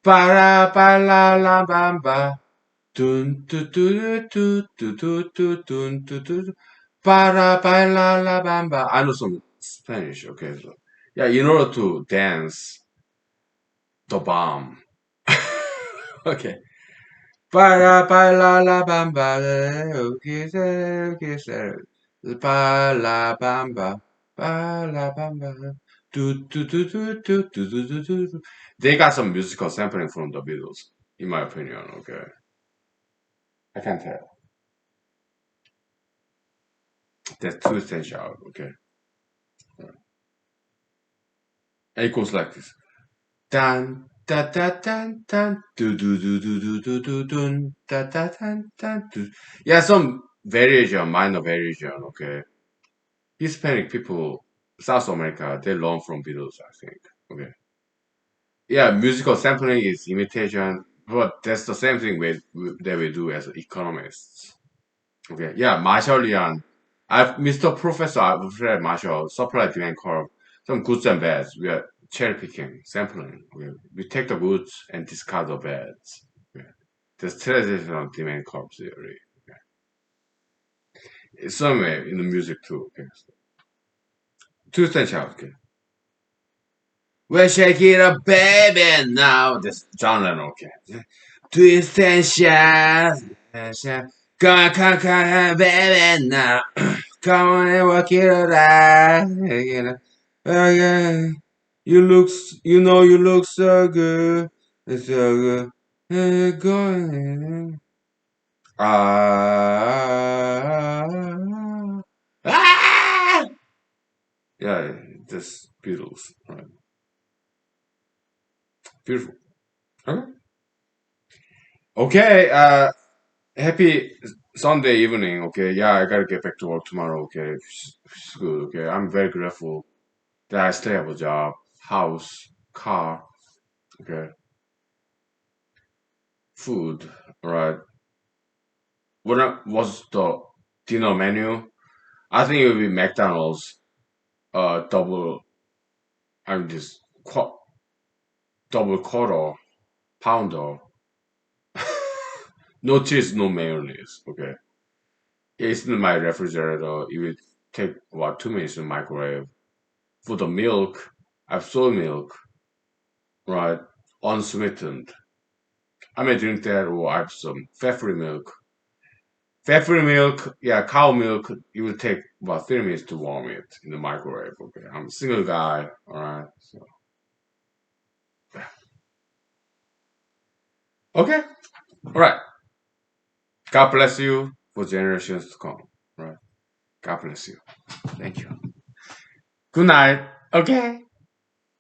Para pa la la bamba. Dun du du du du du du dun du du du. Para pa la la bamba. I know some Spanish. Okay, so yeah, in order to dance the bomb. Okay. Para pa la la bamba. Okay, okay, pa la bamba. Pa la bamba. Do do do do do do do do do. They got some musical sampling from the Beatles, in my opinion. Okay, I can tell. That's too essential. Okay, and it goes like this: dan da da dan dan do do do do do do do dun da da dan dan do. Yeah, some variation, minor variation. Okay, Hispanic people, South America, they learn from Beatles. I think. Okay, yeah, musical sampling is imitation, but that's the same thing that we do as economists. Okay, yeah, Marshallian. Mr. Professor, I've read Marshall, supply demand curve, some goods and bads. We are cherry picking, sampling. We take the goods and discard the bads. Okay. There's traditional demand curve theory. Okay. It's somewhere in the music too. Okay. Two cents out. Okay. We're shaking up, baby, now. This John Lennon. Okay. Twist and shout. Come on, baby, now. Come on and walk it out. You know. Yeah. You look so good. It's so good. Going. Ah. Ah. Yeah, just Beatles. Right. Beautiful. Okay. Okay. Happy Sunday evening. Okay. Yeah, I gotta get back to work tomorrow. Okay. It's good. Okay. I'm very grateful that I still have a job, house, car. Okay. Food. All right. What was the dinner menu? I think it would be McDonald's. Double. I'm just double quarter pounder. No cheese, no mayonnaise. Okay. It's in my refrigerator. It will take about 2 minutes to microwave. For the milk, I have soy milk, right? Unsweetened. I may drink that or I have some fat-free milk. Fat-free milk, yeah, cow milk, it will take about 30 minutes to warm it in the microwave. Okay. I'm a single guy, alright. So okay. Alright. God bless you for generations to come. Right. God bless you. Thank you. Good night. Okay.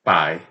Bye.